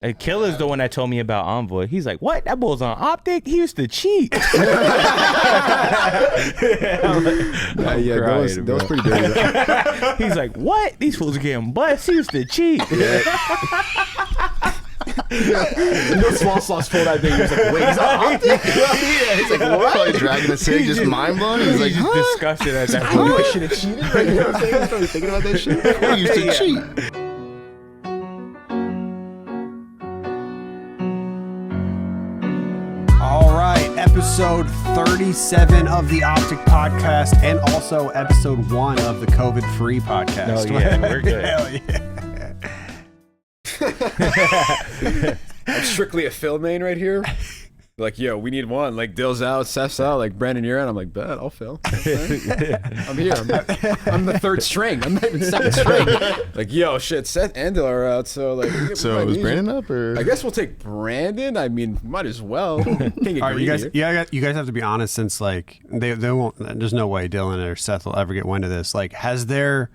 Killer's the one that told me about Envoy. He's like, what? That bull's on OpTic? He used to cheat. That was pretty big. He's like, what? These fools are getting bust. He used to cheat. No small sauce pulled that thing. He was like, wait, he's on OpTic? He's like, what? Probably dragging a cig, just mind blown. He's like, just disgusted at that I point. knew I should have cheated. Right? You know what I'm saying? He's probably thinking about that shit. I used to cheat. All right, episode 37 of the OpTic Podcast, and also episode 1 of the COVID-free podcast. Oh, yeah, we're good. Hell yeah. I'm strictly a Phil main right here. Like, yo, we need one. Like, Dill's out, Seth's out. Like, Brandon, you're out. I'm like, bet, I'll fill. I'm here. I'm the third string. I'm not even second string. Like, yo, shit, Seth and Dill are out. So, like, So was Brandon up, or? I guess we'll take Brandon. I mean, might as well. Can't get All right, you guys, greedy. you guys have to be honest, since like they won't. There's no way Dylan or Seth will ever get wind of this. Like, has their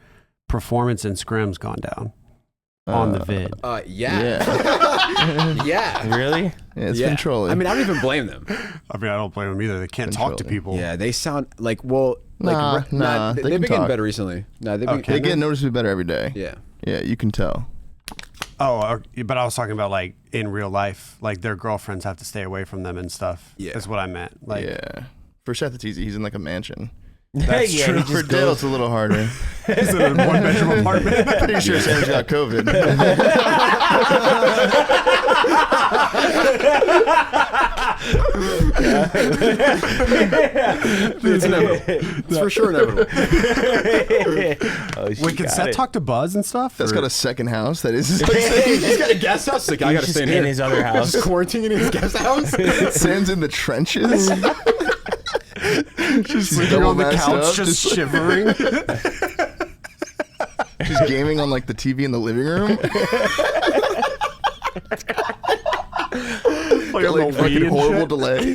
performance in scrims gone down on the vid? Yeah. Yeah. Really? Yeah, it's been trolling. I mean, I don't even blame them. I mean, I don't blame them either. They can't talk to people. Yeah, they sound like, well, like, Nah, they they've can been getting talk. better recently. Nah, they've been they get noticeably better every day. Yeah. Yeah, you can tell. Oh, but I was talking about like in real life, like their girlfriends have to stay away from them and stuff. Yeah. That's what I meant. Like, Yeah. For Seth, it's easy. He's in like a mansion. That's yeah, true. he For just Dale, goes. it's a little harder. Is it a one-bedroom apartment? Pretty sure Sam's got COVID. It's inevitable. It's for sure inevitable. Wait, can Seth talk to Buzz and stuff? That's or- got a second house. That is. He's got a guest house. Like, I gotta He's stay just in in here. his other house. Just quarantining in his guest house. Sam's in the trenches. Just sleeping double on the masked couch, up, just just- shivering. Just gaming on like the TV in the living room. Like Got like fucking horrible delay.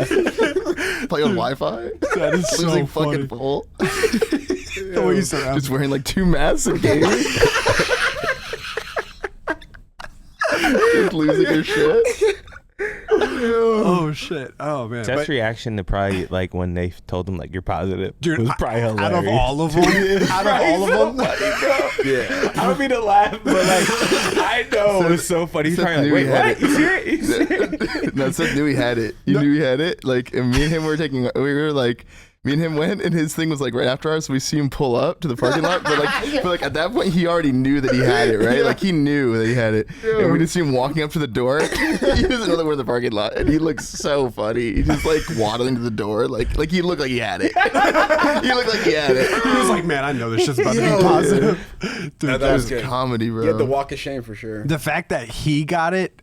Play on Wi-Fi. That is so Losing funny. fucking full. The way you surround Just wearing like 2 masks and gaming. Just losing your shit. Oh shit! Oh man! Seth's reaction to probably like when they told him like you're positive Dude, was probably hilarious. out of all of them, Yeah. I don't mean to laugh, but like I know it was so funny. He's Seth probably knew like, he wait, had what? it. You serious? You serious? No, Seth knew he had it. He knew he had it. Like, and me and him were like, me and him went, and his thing was like right after ours, so we see him pull up to the parking lot. But like at that point, he already knew that he had it, right? Like he knew that he had it, and we just see him walking up to the door. He doesn't know that we're in the parking lot, and he looks so funny. He's just like waddling to the door, like he looked like he had it. He looked like he had it. he was like, "Man, I know this shit's about to be positive." Dude, that was It's good. comedy, bro. You had the walk of shame for sure. the fact that he got it,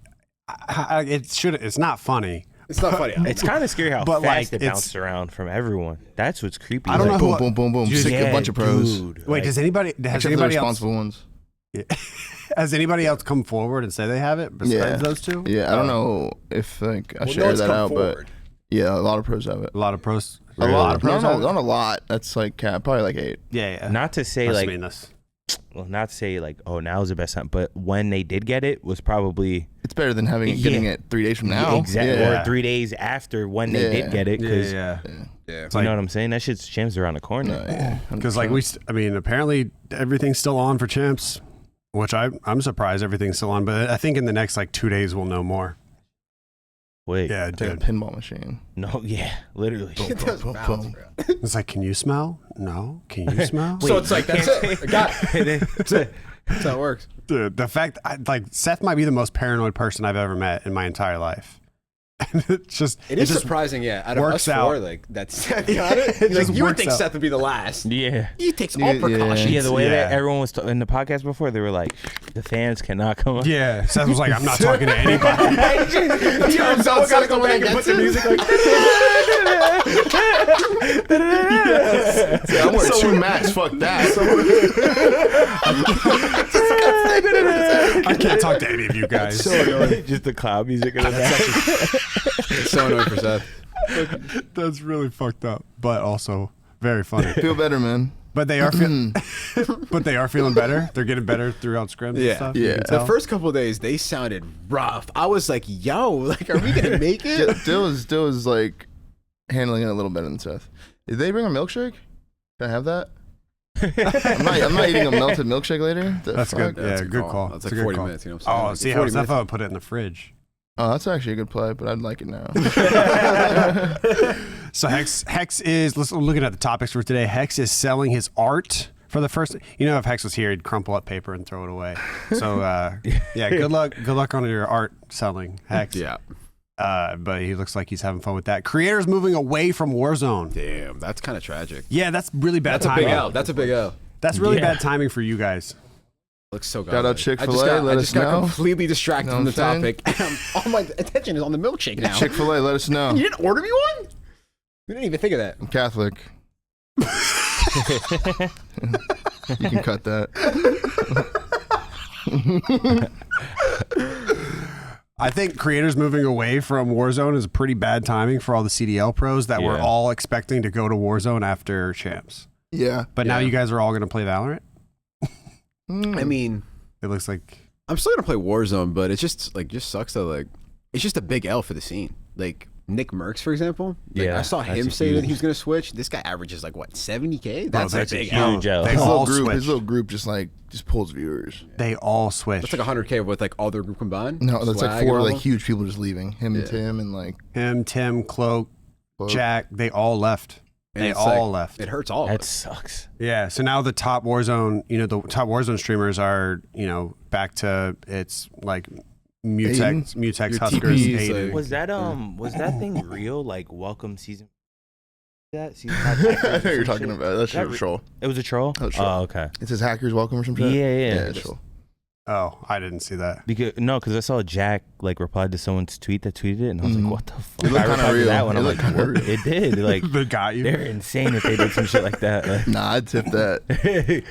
it's not funny. It's not funny. It's kind of scary how But, fast like, it it's- bounced around from everyone. That's what's creepy. I don't Like, know boom, boom, boom, boom. Dude, Sick, a bunch of pros. dude, Wait, like, has anybody Except for the else responsible ones. has anybody else come forward and say they have it besides Yeah. those two? Yeah, I don't know if like I Well, no share one's that come out, forward. but yeah, a lot of pros have it. A lot of pros. A lot. pros. No, have it? not a lot. That's like probably like 8. Yeah. not to say Must like, mean this. well, not to say like, oh, now is the best time, but when they did get it was probably It's better than getting Yeah. it 3 days from now. exactly Yeah. or 3 days after when they Yeah. did get it. Because Yeah. Yeah. you know what I'm saying? That shit's Champs around the corner. No, yeah, Because like apparently everything's still on for Champs, which I'm surprised everything's still on. But I think in the next like 2 days we'll know more. Wait, Yeah, it's like a dude. pinball machine. no, yeah, literally. It does boom, bounce, boom. bro. It's like, can you smell? No. Can you smell? So it's like, that's it. I got it. That's it. That's how it works. Dude, the fact like Seth might be the most paranoid person I've ever met in my entire life. And it just It is surprising, yeah. Out of works us four, out. like that's Seth got it. It Like, just you would works think out. Seth would be the last. Yeah. He takes Yeah, all yeah. precautions. Yeah, the way that Yeah. everyone was in the podcast before, they were like, the fans cannot come up. Yeah, Seth was like, I'm not talking to anybody. Turns out Seth's the one that gets it. Music like, Yeah, I'm wearing 2 masks. Fuck that. I can't talk to any of you guys. so annoying. Just the cloud music in the back. It's so annoying for Seth. That's really fucked up, but also very funny. Feel better, man. But they are but they are feeling better. They're getting better throughout scrims and stuff. Yeah. You can The tell. first couple of days, they sounded rough. I was like, yo, like, are we going to make it? Dill was like handling it a little better than Seth. Did they bring a milkshake? Can I have that? I'm not eating a melted milkshake later. The That's fuck? good. Yeah, good call. That's That's like a good 40 call. minutes, you know what I'm saying? Oh, Like, see 40 how minutes. I would put it in the fridge. Oh, that's actually a good play, but I'd like it now. So Hex is looking at the topics for today. Hex is selling his art for the first. You know, if Hex was here, he'd crumple up paper and throw it away. So yeah, good luck on your art selling, Hex. Yeah. But he looks like he's having fun with that. Creators moving away from Warzone. Damn, that's kind of tragic. Yeah, that's really bad That's a timing. big L. That's a big L. That's really Yeah. bad timing for you guys. Looks so good. Shout out Chick-fil-A, I let just us got know. completely distracted Know from the what I'm saying? topic. All my attention is on the milkshake now. Chick-fil-A, let us know. You didn't order me one? We didn't even think of that. I'm Catholic. You can cut that. I think creators moving away from Warzone is pretty bad timing for all the CDL pros that were Yeah. all expecting to go to Warzone after champs. Yeah. But now Yeah. you guys are all going to play Valorant. Mm. I mean, It looks like I'm still gonna play Warzone, but it's just sucks that like it's just a big L for the scene. Like Nick Merckx, for example. Like, Yeah, I saw that's him a say that huge- he was gonna switch. This guy averages like what, 70K? That's a that's a big huge L. Huge L. They His all little switch. group just pulls viewers. They all switch. That's like 100K with like all their group combined. No, that's Swag like and 4 all like them. huge people just leaving. Him and Yeah. Tim and like Him, Tim, Cloak, Cloak. Jack. They all left. And They it's all like, left. It hurts all of That us. sucks. Yeah. So now the top Warzone, the top Warzone streamers are, back to it's like Mutex, Your Huskers, TPs, Aiden. like- Was that thing real? Like welcome season? Season 5 I hackers or know what you're some talking shit? about. That's That a re- troll. It was a troll. That was a troll. Oh, okay. It says hackers welcome or some shit. Yeah. it's a troll. Oh, I didn't see that. Because I saw Jack like replied to someone's tweet that tweeted it, and I was like, "What the fuck?" It looked I kinda replied to real. that one. It I'm looked like, kinda "What?" real. It did. Like They got you. they're insane if they did some shit like that. Like, Nah, I'd tip that.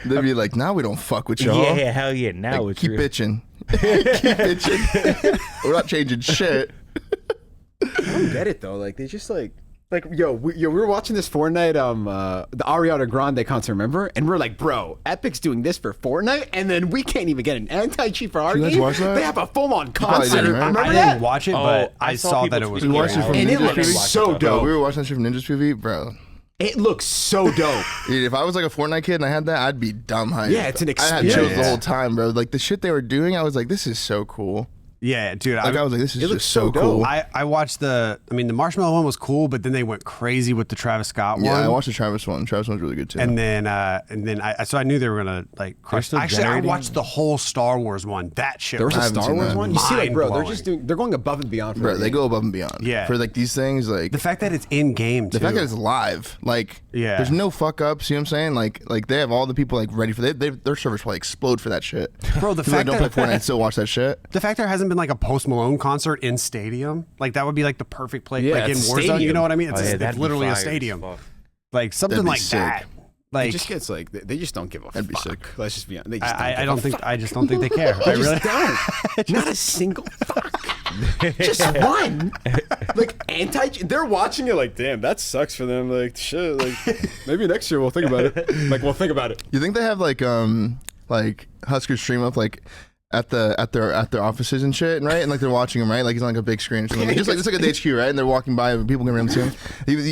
They'd be like, nah, we don't fuck with y'all. yeah, hell yeah. Now Like, it's keep real. bitching. Keep bitching. We're not changing shit. I don't get it though. Like they just like we were watching this Fortnite the Ariana Grande concert, remember? And we're like, bro, Epic's doing this for Fortnite, and then we can't even get an anti-cheat for our You guys game. watch that? They have a full-on probably concert. didn't, right? Remember I that? didn't watch it, Oh, but I I saw saw people that it was tweeting We watched it great. from And it Ninja looks TV. so Bro, dope. we were watching that shit from Ninja TV, bro. It looks so dope. Dude, if I was like a Fortnite kid and I had that, I'd be dumb hyped. Yeah, it's an I had chills experience. the whole time, bro. Like the shit they were doing, I was like, this is so cool. Yeah, dude. Like I was like, this is It looks just so so cool. dope. I watched the Marshmallow one was cool, but then they went crazy with the Travis Scott one. Yeah, I watched the Travis one. Travis one's really good too. And then I knew they were gonna like crush. still Actually, I generating? watched the whole Star Wars one. That shit. There was I a haven't Star seen Wars that. one. You see, like, bro, Mind-blowing. they're going above and beyond for bro, their they game. go above and beyond. Yeah. For like these things, like the fact that it's in game too. the fact that it's live, like Yeah. there's no fuck ups. You know what I'm saying? Like they have all the people like ready for their servers probably explode for that shit. Bro, the People that fact don't play that Fortnite still watch that shit. the fact there hasn't been like a Post Malone concert in stadium, like that would be like the perfect place. Yeah, like in it's a Warzone, you stadium. know what I mean? It's, Oh, yeah, it's that'd be literally a fire as stadium, fuck. like something That'd be like sick. that. It Like just gets like they just don't give a That'd be fuck. sick. Let's just be honest. They just I give don't a think fuck. I just don't think they care. I They really. just don't. Not a single fuck. Just one. Like they're watching it like, damn, that sucks for them. Like shit. Like maybe next year we'll think about it. Like we'll think about it. You think they have like Huskers stream up like at their offices and shit, right? And like they're watching him, right? Like he's on like a big screen or something. Like, just like a HQ, right? And they're walking by and people can run to him.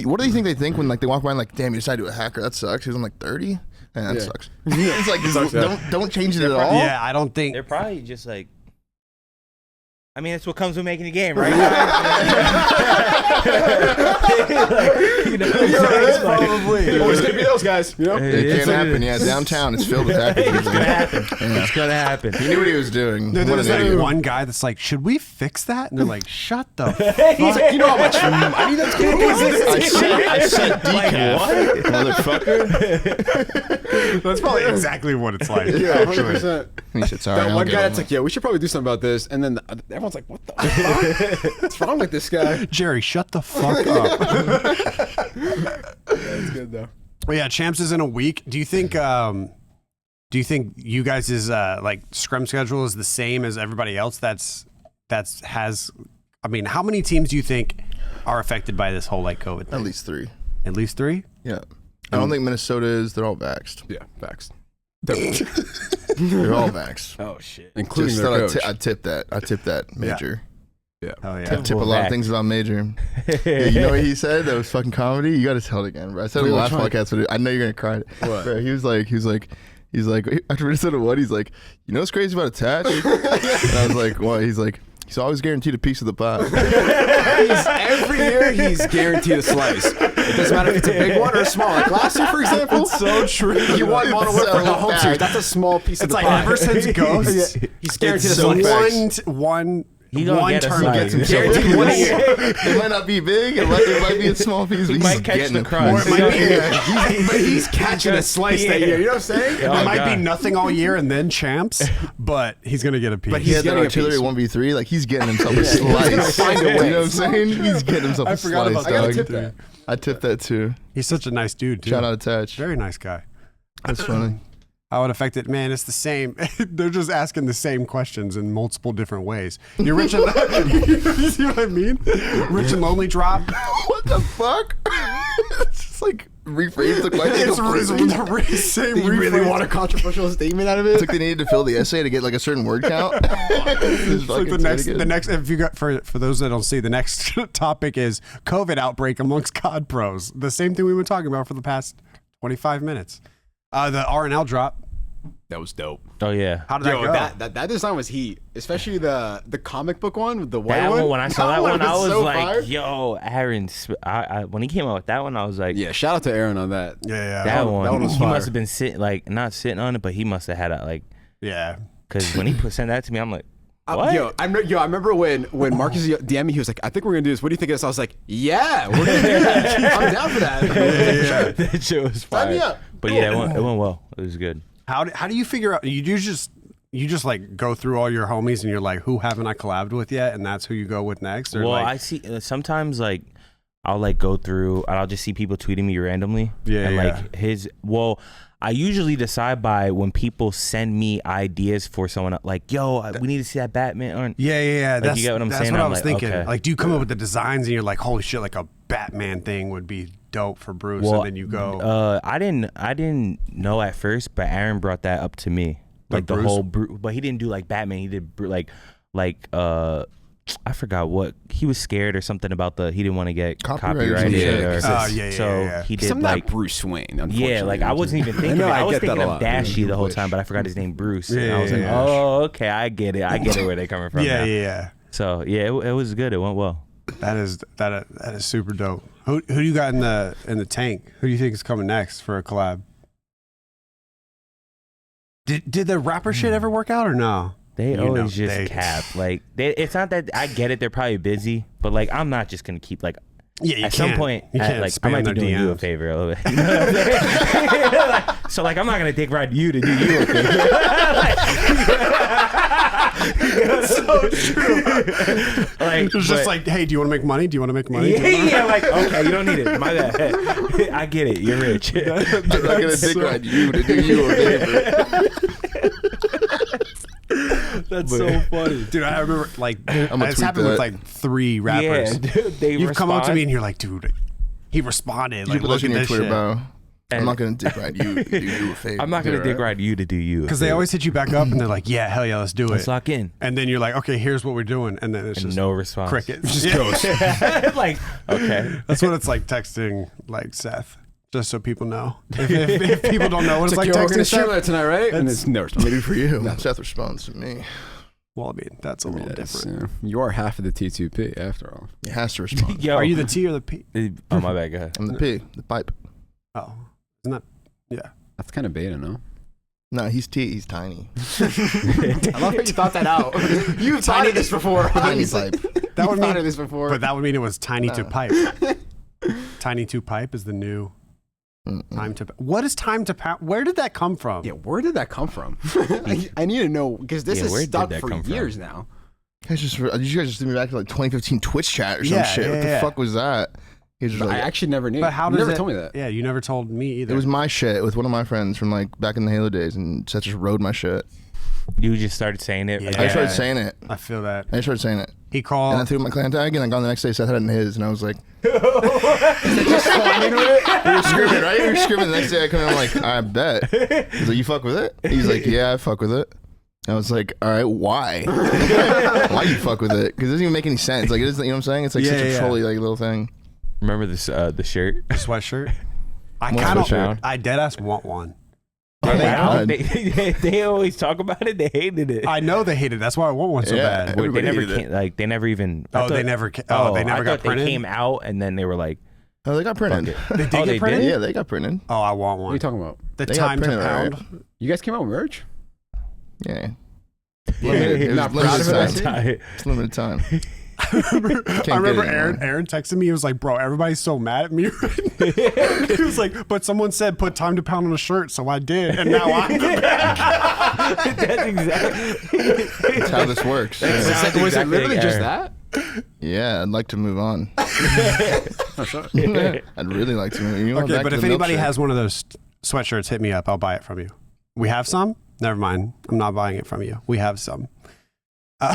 What do you think they think when like they walk by and like, damn, you decided to do a hacker? That sucks. He's on like 30. Man, that Yeah. sucks. It's like Sucks, yeah. don't change it at all. Yeah, I don't think. They're probably just like. I mean, that's what comes with making a game, right? Probably. Always gonna be those guys, you know? It can't happen. Yeah, downtown it's filled with hackers. It's gonna happen. It's gonna happen. He knew what he was doing. No, What there's an like idiot. one guy that's like, should we fix that? And they're like, shut the fuck. He's like, you know how much money that's gonna be? I said decaf, motherfucker. That's probably exactly what it's like. Yeah, actually. 100%. He said, sorry. That I'll one get guy him. that's like, yeah, we should probably do something about this. And then everyone's like, what the fuck? What's wrong with this guy? Jerry, shut the fuck up. That's good though. Well, yeah, Champs is in a week. Do you think you guys' like scrum schedule is the same as everybody else I mean, how many teams do you think are affected by this whole like COVID thing? At least 3. At least 3? Yeah. I don't think Minnesota is. They're all vaxxed. Yeah, facts. They're all vaxxed. Oh shit. Including Just their thought coach. I tip that major. Yeah. Oh yeah. I tip a lot of things about major. Yeah, you know what he said? That was fucking comedy. You got to tell it again, bro. I said it in the last podcast, but I know you're gonna cry. What? Bro, he was like, after Minnesota what? He's like, you know what's crazy about attach? And I was like, what? He's like, he's always guaranteed a piece of the pie. Every year he's guaranteed a slice. It doesn't matter if it's a big one or a small. Like last year, for example, It's so true. you won Mono so for the home bad. series. That's a small piece of It's the like pie. ever since Ghosts, He's guaranteed a It's so slice. facts. He gonna one get a turn slice. gets him Guaranteed one a year. It might not be big. It might be a small piece. But He might he's catch getting the a crust. piece. Or it might be, But he's catching a slice that year. You know what I'm saying? Oh, it might God. be nothing all year and then champs, but he's gonna get a piece. But He he's had that getting a artillery piece. 1v3. Like he's getting himself a slice. find a way. You know what I'm saying? He's getting himself I a forgot slice. about that. I gotta Dog. tip that. I tipped that too. He's such a nice dude too. Shout out attach. Very nice guy. That's funny. How it affected, man, it's the same. They're just asking the same questions in multiple different ways. You're rich and you see what I mean? Rich and lonely drop. What the fuck? It's just like rephrase the question. It's completely. the same. You really rephrase. want a controversial statement out of it? It's like they needed to fill the essay to get like a certain word count. It's like the next. If you got for those that don't see, the next topic is COVID outbreak amongst COD pros. The same thing we've been talking about for the past 25 minutes. The R&L drop. That was dope. Oh yeah. How did that go? That design was heat, especially the comic book one with the white That one. one, when I saw that one, I was so like, fire. "Yo, Aaron!" When he came out with that one, I was like, Yeah, shout out to Aaron on that. Yeah. that one." that one was he fire. must have been sitting, like, not sitting on it, but he must have had it, like, Yeah. because when he sent that to me, I'm like, "What?" I remember when Marcus DM'd me, he was like, "I think we're gonna do this. What do you think of this?" I was like, "Yeah, we're gonna do that. I'm down for that." Yeah. That shit was Sign me fire. up. But yeah, it went well. It was good. How do you figure out? You just like go through all your homies and you're like, who haven't I collabed with yet, and that's who you go with next. Or Well, like, I see sometimes like I'll like go through and I'll just see people tweeting me randomly. Yeah, and yeah. like I usually decide by when people send me ideas for someone like, "Yo, we need to see that Batman." Or, yeah. Like, you get what I'm saying? That's what I I'm was like, thinking. okay. Like, do you come up with the designs and you're like, holy shit, like a Batman thing would be dope for Bruce, and then you go. I didn't know at first, but Aaron brought that up to me. Like the Bruce? whole but he didn't do like Batman. He did I forgot what he was scared or something about he didn't want to get Copyrighted or copyrighted. some Or, shit. so he did I'm like not Bruce Wayne. yeah, Unfortunately. like I wasn't even thinking. I was get that thinking a of lot. Dashy the whole Wish. time, but I forgot his name, Bruce. And Yeah, I was like, yeah. oh, okay, I get it. I get it where they coming from. now. yeah. So yeah, it was good. It went well. That is super dope. Who do you got in the tank? Who do you think is coming next for a collab? Did the rapper shit ever work out or no? They You know, always just they- cap. Like it's not that I get it. They're probably busy, but like I'm not just gonna keep like. Yeah, you At some can't. point, you can't like I spam might be their doing you a DMs. favor a little bit. You know what I'm saying? So like I'm not gonna dick ride you to do you a favor. That's so true. Like It's just like, hey, do you want to make money? Do you want to make money? yeah, like okay, you don't need it. My bad. I get it. You're rich. I'm not gonna dick ride you to do you a favor. That's so funny, dude. I remember like I'ma it's tweet happened with that. like 3 rappers. Yeah, dude, they You've come up to respond. me and you're like, dude, he responded. You Like, put look that in at your this Twitter shit. bio. I'm And- not gonna dick ride you to do you a favor. I'm not gonna dick ride you to do you. Because they always hit you back up and they're like, yeah, hell yeah, let's do let's it. lock in. And then you're like, okay, here's what we're doing, and then it's And just no response. crickets. Just goes. Like okay. That's what it's like texting like Seth, just so people know. If people don't know what it's like Yo, we're gonna texting stream Seth, that tonight, right? And That's- it's no response. Maybe for you. Seth responds to me. well, I mean, that's a little different. Yeah. You are half of the T2P after all. He has to respond. Yo, Are you the T or the P? Oh my bad. Go ahead. I'm the P, the pipe. Oh, isn't that? Yeah. That's kind of beta, no? No, he's T. He's tiny. I love how you thought that out. You've thought of this before. Tiny pipe. That would You've thought mean, of this before. but that would mean it was tiny to Nah. pipe. Tiny to pipe is the new Mm-mm. time to. What is time to pipe? Where did that come from? yeah, where did that come from? I need to know because this Yeah, where is did stuck that for come from? years now. You guys just threw me back to like 2015 Twitch chat or some Yeah, shit. yeah, What the yeah. fuck was that? He was just I like, actually never knew. But how you does never it, told me that. Yeah, you never told me either. it was my shit with one of my friends from like back in the Halo days, and Seth just rode my shit. You just started saying it. Yeah. I started saying it. I feel that. I started saying it. He And I called. threw my clan tag, and I got the next day, Seth had it in his, and I was like, Just climbing with it. we were screaming, right? We were screaming. The next day I come in, I'm like, I bet. He's like, you fuck with it? He's like, yeah, I fuck with it. I was like, all right, why? Why you fuck with it? Because it doesn't even make any sense. Like, it isn't, you know what I'm saying? It's like such a trolly like little thing. Remember this the shirt? Sweatshirt. I What kind sweatshirt? of. I deadass want one. Are they God. out? They always talk about it. They hated it. I know they hated it. That's why I want one so Yeah. bad. Wait, they everybody never hated it. came, like they never even. Oh, they never got printed? They came out and then they were like, Oh, they got printed. fuck it. They did Oh, get they printed? did? Yeah, they got printed. Oh, I want What are one. you talking about? The They got time to printed, pound. right? You guys came out with merch? Yeah. Yeah, Limited. It was not proud of limited it, time. I It's limited time. I remember get it anymore. Aaron texted me. He was like, bro, everybody's so mad at me right now. He was like, but someone said put time to pound on a shirt, so I did. And now I'm the bad. That's exactly. That's how this works. Yeah. Was it exactly literally like just Aaron. that? Yeah, I'd like to move on. Oh, sure. I'd really like to move. You know, Okay, back but to if the anybody milkshake. has one of those sweatshirts, hit me up. I'll buy it from you. We have some? Never mind. I'm not buying it from you. We have some. All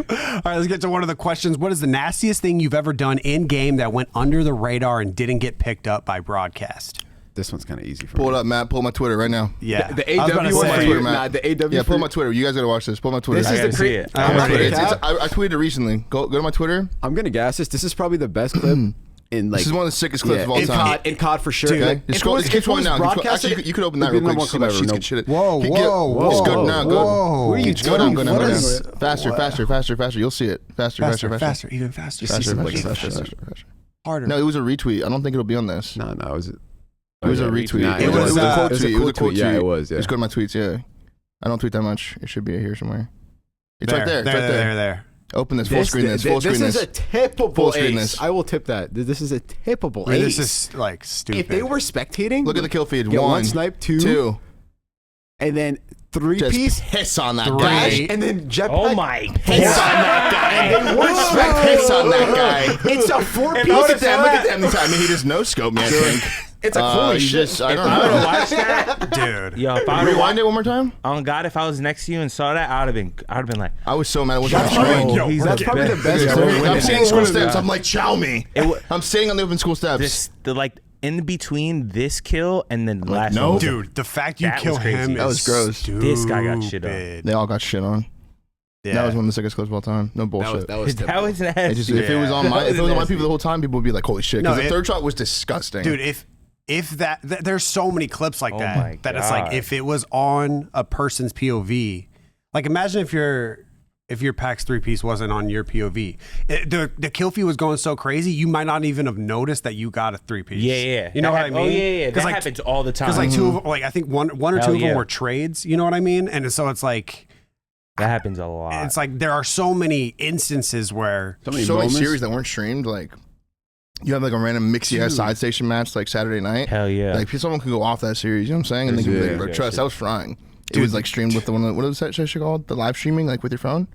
right, let's get to one of the questions. What is the nastiest thing you've ever done in game that went under the radar and didn't get picked up by broadcast? This one's kind of easy for Pull me. it up, Matt. Pull my Twitter right now. Yeah. The I was about AW to one say- for Twitter, you. Matt. Nah, the AW Yeah, for pull you. my Twitter. You guys gotta watch this. Pull my Twitter. This I is gotta the see it. I'm I'm gonna ready. It's- cap. I tweeted it recently. Go to my Twitter. I'm gonna gas this. This is probably the best clip in like. This is one of the sickest clips yeah, of all in time. COD, in COD for sure. Dude, Like, Just if scroll, it was- just keep if it was scrolling down. broadcasted, Actually, you could open that it'd real be quick. the number So one she's clip get ever. shit. Whoa, It's whoa, good now. Good. whoa. Where are you Go down, go down, What go down. is- Faster. You'll see it. Faster. Faster, even faster. Faster. Faster. Harder. No, it was a retweet. I don't think it'll be on this. No, it was. It was a retweet. Nah, It was a quote it was tweet. It was a quote tweet. Yeah, it was. Yeah. Just go to my tweets. Yeah, I don't tweet that much. It should be here somewhere. It's right there. It's right there. There. Open this. Full screen this. Full screen This this. is a tippable Full screen ace. this. I will tip that. This is a tippable I mean, ace. this is like stupid. If they were spectating, Look at the kill feed. get one One, snipe, two, two. and then three Just piece, piss on that Three. guy. and then jetpack. Oh my Piss on that guy. Piss on that guy. It's a four piece. Look at them. Look at them. I mean, he just no scope me. I think. It's a holy you shit. just. I If don't I would have know. watched that, dude. yo, if I would Rewind it one more time. on God, if I was next to you and saw that, I would have been like, I was so mad. I wasn't That's on probably- screen. yo, he's That's the probably the best. best. Yeah, goal I'm winning. seeing school Yeah. steps. I'm like, chow me. I'm staying on the open school steps. In between this kill and then the last no. one. Dude, the fact you That kill was crazy. him That is was gross. Stupid. This guy got shit on. They all got shit on. Yeah. That was one of the sickest clips of all time. No bullshit. That was That was It nasty. just, if it was on my people the whole time, people would be like, "Holy shit!" No, Because the it- third shot was disgusting. Dude, if that there's so many clips like Oh that my that it's like God. if it was on a person's POV, like imagine if your PAX 3-piece wasn't on your POV. The kill feed was going so crazy, you might not even have noticed that you got a 3-piece. Yeah. You know what I mean? Oh, yeah. That like, happens all the time. Because like two of them, like I think one or Hell two of them yeah. were trades. You know what I mean? And so it's like that happens a lot. it's like there are so many instances where So many so many moments. series that weren't streamed. Like, you have like a random mixy ass side station match like Saturday night. Hell yeah. Like someone could go off that series. You know what I'm saying? And they can be Yeah. like, bro, Yeah, trust. shit. I was frying. It was like streamed with the one. What was that shit called? The live streaming, like with your phone.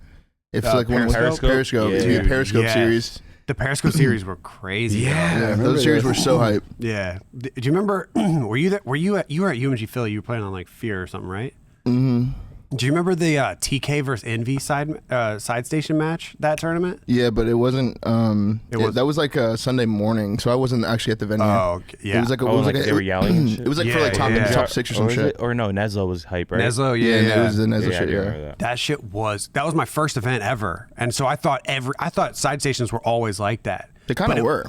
If it's like one with Periscope? Periscope. It's Yeah. a Periscope Yes. series. the Periscope series were crazy. Yeah. Yeah, remember those series that. were so hype. Yeah. Do you remember? Were you at UMG Philly? You were playing on like Fear or something, right? Mm-hmm. Do you remember the TK versus Envy side station match, that tournament? Yeah, but it wasn't. That was like a Sunday morning, so I wasn't actually at the venue. Oh, okay. Yeah. It was like Oh, like they were yelling and shit? It was like for Yeah, like top yeah. top six or some was shit. it? Or no, Neslo was hype, right? Neslo, Yeah, yeah. it was the Nezla Yeah, I shit. do Yeah. remember that. That was my first event ever, and so I thought side stations were always like that. They kind But of it- were.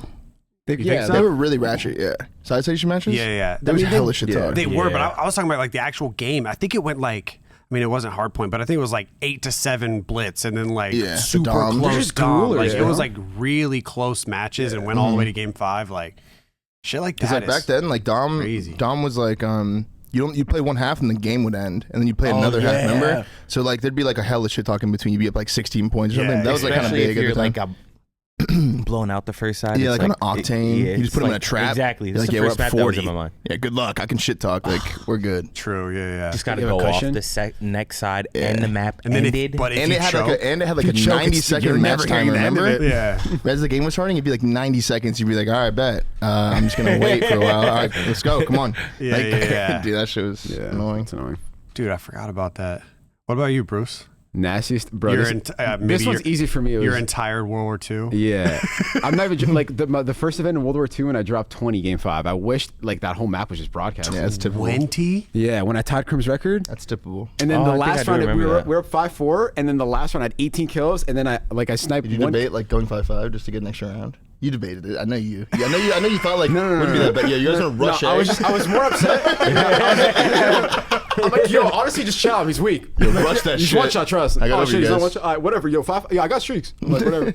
think They so? were really ratchet. Yeah, side station matches. Yeah. There was hella shit yeah. talk. They were, but Yeah. I was talking about like the actual game. I think it went like, I mean, it wasn't hardpoint, but I think it was like 8-7 blitz, and then like Yeah, the super dom. They're close just dom. coolers, Like it yeah. was like really close matches and went all the way to game 5. Like shit like Because that. like back then, like Dom crazy. was like you play one half and the game would end, and then you play another half. yeah. Remember? So like there'd be like a hell of shit talking between. You'd be up like 16 points or something. Yeah, That was like kind of Especially big if at you're the time. like blowing out the first side. Yeah, it's like on an octane. You it's just put them in a trap. Exactly. You're That's like, the yeah, we're first up map that was 40. in my mind. Yeah, good luck. I can shit talk. Like we're good. True. Yeah. Just got to You have go a off cushion? the next side and the map And then ended. if And it had like a if you choke, 90 you're second never match getting timer. the end of Remember? it. Yeah. As the game was starting, it'd be like 90 seconds. You'd be like, all right, bet. I'm just gonna wait for a while. All right, let's go. Come on. Yeah, Like, yeah. Dude, that shit was annoying. It's annoying. Dude, I forgot about that. What about you, Bruce? Nastiest, bro. Maybe This one's easy for me. It was, your entire World War II. Yeah, I'm not even like the first event in World War II when I dropped 20 game 5. I wished like that whole map was just broadcast. Yeah, that's typical. 20? Yeah, when I tied Crim's record. That's typical. And then Oh, the I think last I do round we remember were that. up 5-4, and then the last round I had 18 kills, and then I sniped Did you one. debate like going 5-5 just to get an extra round? You debated it. I know you. Yeah, I know you thought like wouldn't be that bad. Yeah, you guys gonna rush No, I was more upset. I'm like, yo, honestly, just chill. He's weak. Yo, rush that He's shit. one shot, trust. I got Oh over shit, you he's not guys. one shot. All right, whatever, yo, 5. Yeah, I got streaks. I'm like, whatever.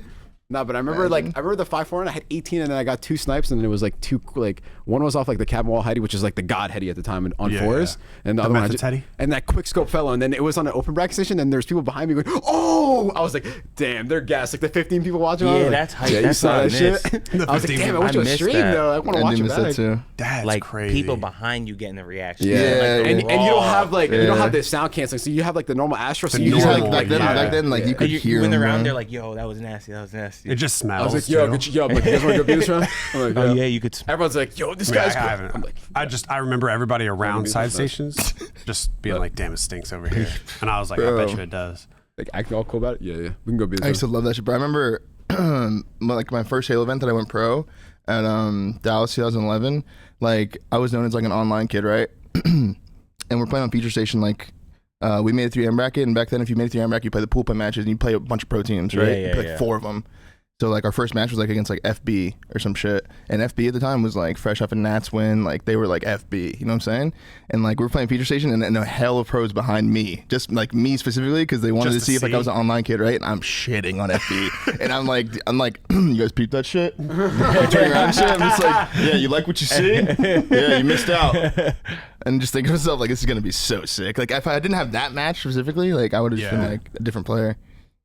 No, but I remember I remember the 5-4 and I had 18 and then I got 2 snipes and then it was like 2 like one was off like the cabin wall heady, which is like the god heady at the time on Yeah, fours, and the other one I methods just, heady? and that quick scope fell and then it was on an open bracket station and there's people behind me going, oh, I was like, damn, they're gassed. Like the 15 people watching. Yeah, I was like, that's hype. Yeah, you That's saw what I that shit. missed. I was like, damn, I wish I it was missed streamed that. though. I want to I watch did it miss that back. too. That's like crazy. people behind you getting the reaction. Yeah, Yeah, and you don't have like you don't Yeah. have the sound canceling, so you have like the normal Astro. So The you just Yeah, like, normal, like back then, like you could You hear when they're them, around man. there like, yo, that was nasty. That was nasty. It just I smells. was like, yo, too. good, yo, I'm like, you guys want to go beat this round? I'm like, Oh yeah. yeah, you could. Everyone's like, yo, this Yeah, guy's I good. haven't. I'm like, I remember everybody around be side the best. stations just being like, damn, it stinks over here. And I was like, I Bro. bet you it does. like acting all cool about it. Yeah, yeah, we can go beat I used this to love that shit. But I remember like my first Halo event that I went pro at Dallas 2011. Like I was known as like an online kid, right? And we're playing on Feature Station. Like we made it through M bracket, and back then if you made it through M bracket, you play the pool play matches and you play a bunch of pro teams, right? Yeah, you yeah, play yeah. 4 of them. So like our first match was like against like FB or some shit, and FB at the time was like fresh off a Nats win, like they were like FB, you know what I'm saying? And like we were playing Feature Station, and a hell of pros behind me, just like me specifically, because they wanted Just to to see if like I see? was an online kid, right? And I'm shitting on FB, and I'm like, you guys peep that shit? You turn around and shit. I'm just like, yeah, you like what you see? Yeah, you missed out. And just think to myself like, this is gonna be so sick. Like if I didn't have that match specifically, like I would have just been Yeah. like a different player.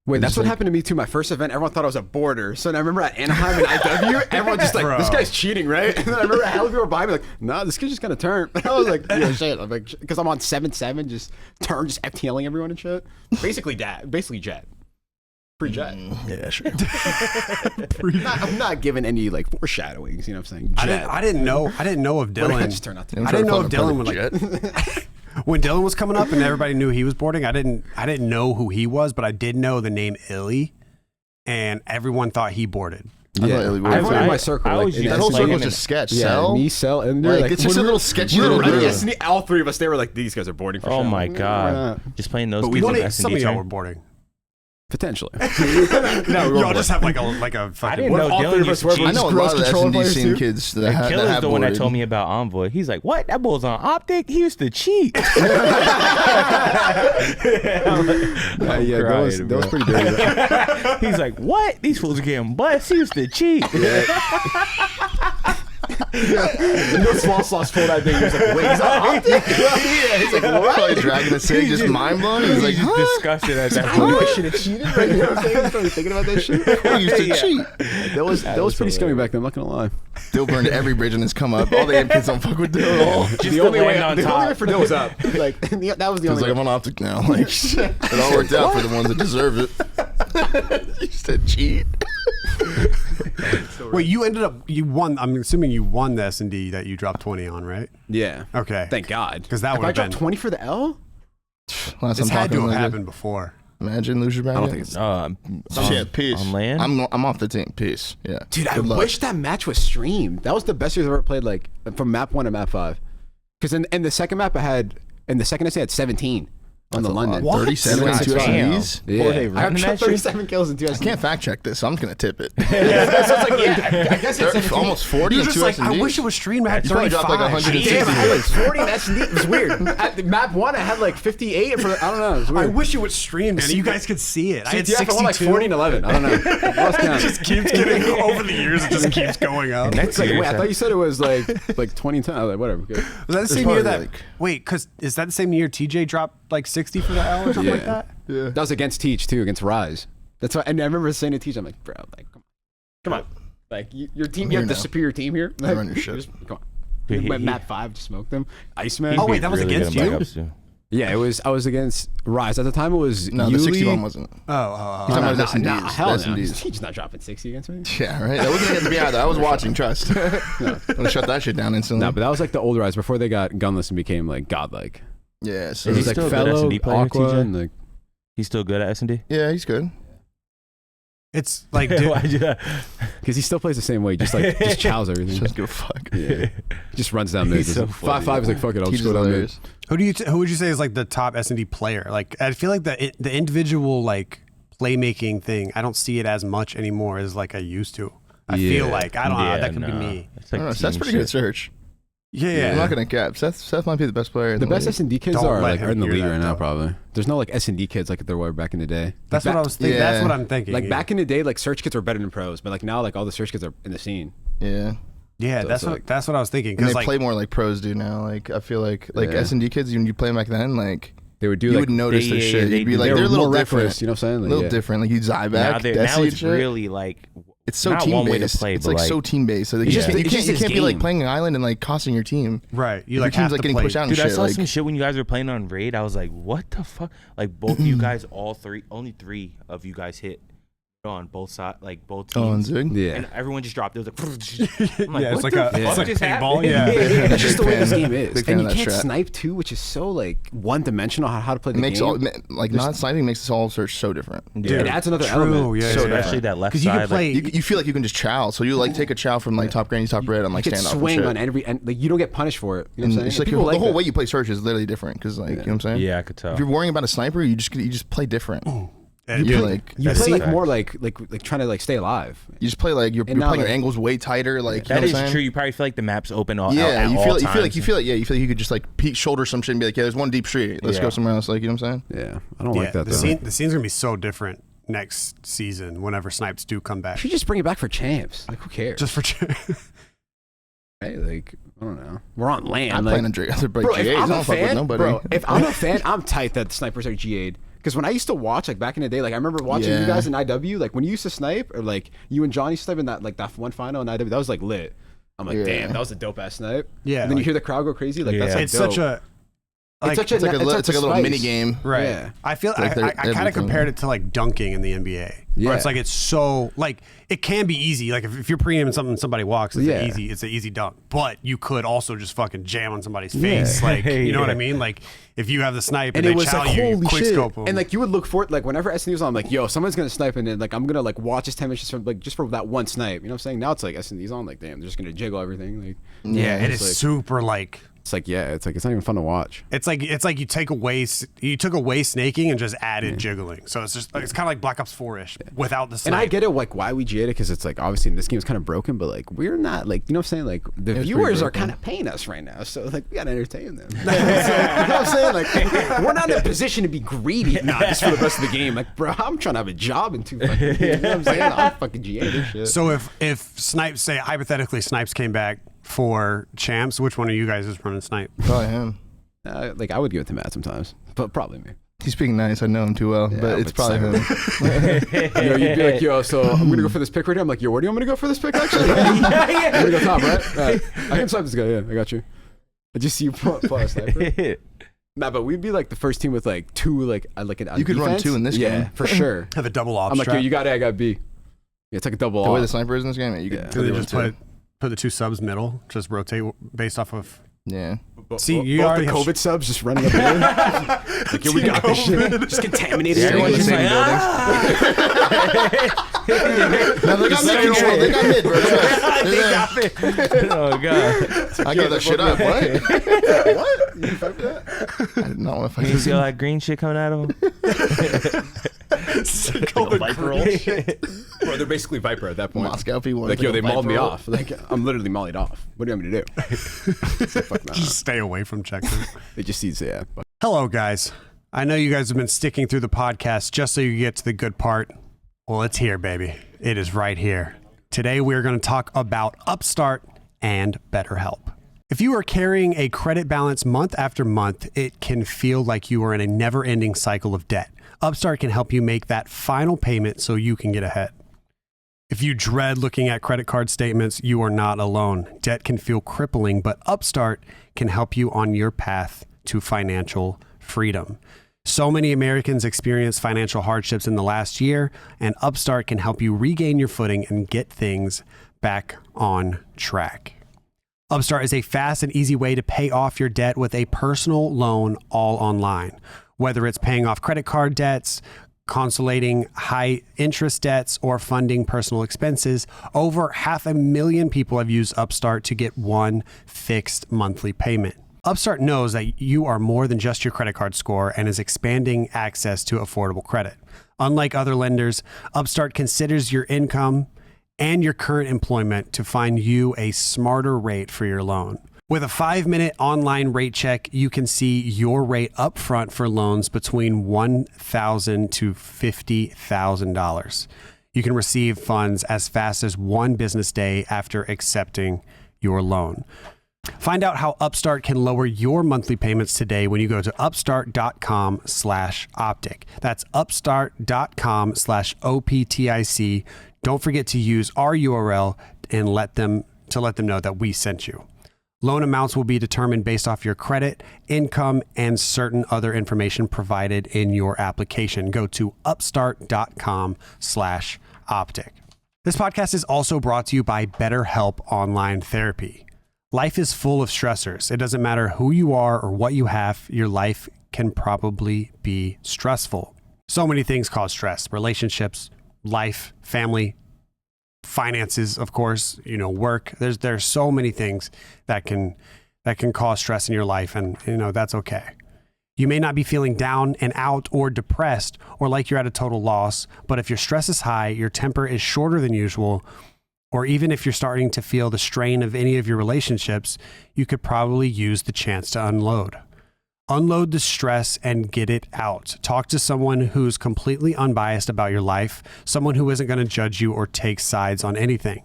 Wait, that's Just what like- happened to me too. My first event, everyone thought I was a boarder. So then I remember at Anaheim and IW, everyone just like, Bro. this guy's cheating, right? And then I remember hell of people were behind me like, nah, this kid's just gonna turn. And I was like, yeah, shit. I'm like, because I'm on 7-7, just turn, just FTLing everyone and shit. Basically Jet. Free Jet. Yeah, sure. I'm not giving any like foreshadowings, you know what I'm saying? Jet. I didn't know of What did I Dylan. just turn out to I'm be? I trying didn't to know if find a Dylan would perfect like jet. when Dylan was coming up and everybody knew he was boarding. I didn't know who he was, but I did know the name Illy, and everyone thought he boarded. I thought Illy was. Everyone in I- my circle. I like, always in used That to whole play circle him was in- just sketch. Yeah, Cell? me, Cell, and they're Like, it's just when a we little were- sketchy we were little running group. S&D, all 3 of us, they were like, these guys are boarding for Oh sure. my I'm like, god, just playing those But we people. don't. in Some S&D of y'all train. were boarding. Potentially. No, we y'all just have like a fucking. I didn't know all 3 Dylan of us used to were cheat. I know a gross lot of the control S&D players scene too. kids that have Killer's the one that boarded. told me about Envoy. He's like, what? That bull's on OpTic? He used to cheat. Yeah, that was pretty dirty. He's like, what? These fools are getting bust. He used to cheat. Small sauce told that thing. He was like, wait, he's on OpTic? Yeah, he's like, what? Probably dragging the cig, just mind blown. He's like, He's just huh? disgusted at that I knew I point. should have cheated. Right? You know what I'm saying? He started thinking about that shit. I used to cheat. That was pretty scummy back then, I'm not going to lie. Dill burned every bridge in his come up. All the AM kids don't fuck with Dill at all. Just the to only way land on top. for Dill was up. Like, that was the He was only like, way. I'm on OpTic now. Like, it all worked out for the ones that deserve it. He used to cheat. Wait, you won. I'm assuming you won the S&D that you dropped 20 on, right? Yeah. Okay. Thank God. 'Cause that if I would've dropped been- 20 for the L? Last This time had to talking have like happened before. Imagine loser bracket. I don't think it's. Shit, peace. on land? I'm off the team. Peace. Yeah. Dude, I Good luck. wish that match was streamed. That was the best years I've ever played, like, from map 1 to map 5. Because in the second map, I had 17 on the That's a London. lot. 37 and 2 Damn. SMDs? Yeah. Jorge I running have that shit? 37 kills and 2 I can't fact check this, so I'm just going to tip it. So it's like, yeah, I guess it's 17. Almost 40 You're and just 2 like, SMDs? I wish it was streamed. I had You probably 35. dropped like 160. Damn, I had like 40 in S&D. It was weird. At the map 1, I had like 58 for, I don't know. It was I weird. wish it was streamed, and you guys could see it. I had CTF, I won like 62. 40 and 11. I don't know. I lost count. It just keeps getting over the years. It just keeps going up. Next It's like, year, wait, I thought you said it was like 20 times. I was like, whatever. Good. Was that the same probably year that? like- Wait, because is that the same year TJ dropped like 60 for the L or something like that? Yeah. That was against Teach too, against Rise. That's why. And I remember saying to Teach, I'm like, bro, like, come on, like your team, you here have the now. superior team here. I run your shit. Just, come on. Went map 5 to smoke them. Iceman. Oh, wait, that was Really against good you? backups, too. Yeah, it was. I was against Rise at the time. It was No, the Yuli. 61 wasn't. Oh, You're talking about Nah, S&Ds. hell no. S&Ds. Teach not dropping 60 against me. Yeah, right? That wasn't against me either. I was watching, trust. I'm going to shut that shit down instantly. No, but that was like the old Rise before they got gunless and became like godlike. Yeah, so It he was like still a good Fellow, S&D player, Aqua, TJ? and like He's still good at S&D? Yeah, he's good. It's like, dude, Because he still plays the same way. Just chows everything. Just give a fuck. Yeah. Just runs down mid. He's so 5-5 is like, fuck it, I'll He's just go down mid. hilarious. who would you say is like the top S&D player? Like, I feel like the individual like playmaking thing, I don't see it as much anymore as like I used to. I feel like, I don't know, that could be me. It's like That's pretty good search. Yeah. I'm not gonna cap. Seth might be the best player. The in best league. S&D kids Don't are let like him are in the hear league that, right now. though. Probably there was no like S&D kids like there were back in the day. That's Like, what I was thinking. Yeah. That's what I'm thinking. Like yeah. back in the day, like search kids were better than pros, but like now, like all the search kids are in the scene. Yeah. Yeah, So that's it's what like- that's what I was thinking. And they Because like, play more like pros do now. Like I feel like Yeah. S&D kids when you play them back then, like They would do you like would notice their shit. they You'd be do. like, they they're were a little more different. reckless. You know what I'm saying? A Like, little yeah. different. Like you'd Zyback, now Dashy and it's shit. really like It's so not team one way based. to play, It's but like like so team based. So like, It's you just- can't, it's just you his can't be like game. playing an island and like costing your team. right, you Your like team's have like to getting play. pushed out and dude, I shit. saw Like some shit when you guys were playing on Raid. I was like, what the fuck? Like both of you guys, only three of you guys hit on both sides, like both teams. oh, and Zig. Yeah. And everyone just dropped. It was like, I'm like, Yeah, it's what like the a- fuck it's like just paintball, happened? yeah. That's just the way this fan. game is. Big fan And you of that can't strat. snipe too, which is so like one-dimensional how to play the It makes game. all like not sniping makes this all search so different. Yeah. It adds another True, element. yeah, So yeah, Especially yeah. that left 'Cause you side. can play. You feel like you can just chow. So you like take a chow from like top granny, top red, and like You can stand off swing and on shit. every, and like you don't get punished for it. You know And what I'm it's saying? like People the whole that. way you play search is literally different because like you know what I'm saying. Yeah, I could tell. If you're worrying about a sniper, you just play different. And You're play- like You That's play like fact. more like trying to like stay alive. you just play like you're And now, playing your like- angles way tighter. Like That you is know what I'm true. saying? You probably feel like the map's open all. Yeah, at you all feel like times. you feel like you could just like peek shoulder some shit and be like, yeah, there's one deep street. Let's Yeah. go somewhere else. Like you know what I'm saying? Yeah, I don't yeah, like that the though. the scene's gonna be so different next season whenever snipes do come back. You should just bring it back for champs. Like who cares? Just for right? Like I don't know. We're on land. I'm like, playing a Drake. Other break bro, if GAs. I I'm a don't fuck with fan, nobody. bro, if I'm a fan, I'm tight that the snipers are GA'd. Because when I used to watch, like back in the day, like I remember watching you Yeah. guys in IW, like when you used to snipe, or like you and Johnny snipe in that like that one final in IW, that was like lit. I'm like, Yeah. damn, that was a dope ass snipe. Yeah, And then you like- hear the crowd go crazy, like that's Yeah. like it's dope. such a like, it's such a It's like a little spice. mini game. right. Yeah. I feel Like I they're kind of everything. compared it to like dunking in the NBA. Yeah. Where it's like it's so like it can be easy. Like if you're pre-aiming something somebody walks, it's Yeah. it's an easy dunk. But you could also just fucking jam on somebody's face. Like you know what I Yeah. mean? Like if you have the snipe And and, it they was chow like, you, holy quick shit. scope them. And like you would look for it, like whenever S&D was on, I'm like, yo, someone's gonna snipe, and then like I'm gonna like watch this 10 minutes from like just for that one snipe. You know what I'm saying? Now it's like S&D's on, like damn, they're just gonna jiggle everything. Like yeah, it is like- super like it's like yeah, it's like it's not even fun to watch. it's like you took away snaking and just added jiggling. So it's just it's kind of like Black Ops 4-ish without the And snipe. I get it, like why we GA'd it, because it's like obviously this game is kind of broken, but like we're not like you know what I'm saying, like the pretty viewers are broken. kind of paying us right now, so like we gotta entertain them. So, you know what I'm saying? Like we're not in a position to be greedy, just for the rest of the game. Like bro, I'm trying to have a job in 2 fucking years. You know what I'm saying? I'm fucking GA this shit. So if snipes, say hypothetically snipes came back for champs, which one of you guys is running snipe? Probably him. Like I would give it to Matt sometimes, but probably me. He's being nice. I know him too well, but it's probably him. You know, you'd be like, yo, so I'm gonna go for this pick right here. I'm like, yo, where do you want me to go for this pick actually? I'm gonna go top, right? All right. I can snipe this guy. Yeah, I got you. I just see you pull a sniper. Nah, but we'd be like the first team with like two like an You could run two in this yeah, game. for sure. Have a double off. I'm like, yo, you got A, I got B. Yeah, it's like a double The way off. the sniper is in this game, yeah, you could Yeah. Do they totally just run put the two subs middle, just rotate based off of? yeah. See, you both already the have- COVID subs just running up there. Like, yo, we got this shit. Just contaminated. Yeah, Everyone's everyone's in the just same like, buildings. No, they got mid control. They got mid, bro. They're there. oh god! I gave that shit up. What? What? You fuck with that? I did not want to fight You this. see all that green shit coming out of him? Bro, they're basically Viper at that point. Moscow people. Like, yo, they mauled me off. Like, I'm literally mollied off. What do you want me to do? So, fuck nah. Just stay away from checkers. It just sees, yeah. But Hello, guys. I know you guys have been sticking through the podcast just so you get to the good part. Well, it's here, baby. It is right here. Today, we're going to talk about Upstart and BetterHelp. If you are carrying a credit balance month after month, it can feel like you are in a never-ending cycle of debt. Upstart can help you make that final payment so you can get ahead. If you dread looking at credit card statements, you are not alone. Debt can feel crippling, but Upstart can help you on your path to financial freedom. So many Americans experience financial hardships in the last year, and Upstart can help you regain your footing and get things back on track. Upstart is a fast and easy way to pay off your debt with a personal loan all online. Whether it's paying off credit card debts, consolidating high interest debts, or funding personal expenses, over 500,000 people have used Upstart to get one fixed monthly payment. Upstart knows that you are more than just your credit card score and is expanding access to affordable credit. Unlike other lenders, Upstart considers your income and your current employment to find you a smarter rate for your loan. With a 5-minute online rate check, you can see your rate upfront for loans between $1,000 to $50,000. You can receive funds as fast as 1 business day after accepting your loan. Find out how Upstart can lower your monthly payments today when you go to upstart.com/optic. That's upstart.com/OPTIC. Don't forget to use our URL and let them know that we sent you. Loan amounts will be determined based off your credit, income, and certain other information provided in your application. Go to upstart.com/optic. This podcast is also brought to you by BetterHelp Online Therapy. Life is full of stressors. It doesn't matter who you are or what you have, your life can probably be stressful. So many things cause stress: relationships, life, family, finances, of course, work. There's so many things that can cause stress in your life, and that's okay. You may not be feeling down and out or depressed or like you're at a total loss, but if your stress is high, your temper is shorter than usual, or even if you're starting to feel the strain of any of your relationships, you could probably use the chance to unload. Unload the stress and get it out. Talk to someone who's completely unbiased about your life, someone who isn't going to judge you or take sides on anything.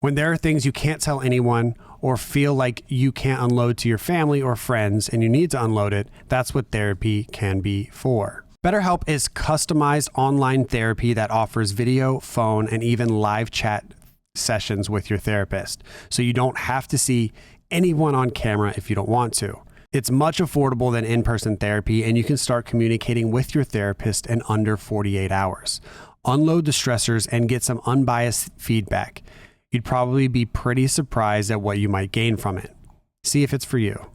When there are things you can't tell anyone or feel like you can't unload to your family or friends and you need to unload it, that's what therapy can be for. BetterHelp is customized online therapy that offers video, phone, and even live chat sessions with your therapist, so you don't have to see anyone on camera if you don't want to. It's much affordable than in-person therapy, and you can start communicating with your therapist in under 48 hours. Unload the stressors and get some unbiased feedback. You'd probably be pretty surprised at what you might gain from it. See if it's for you.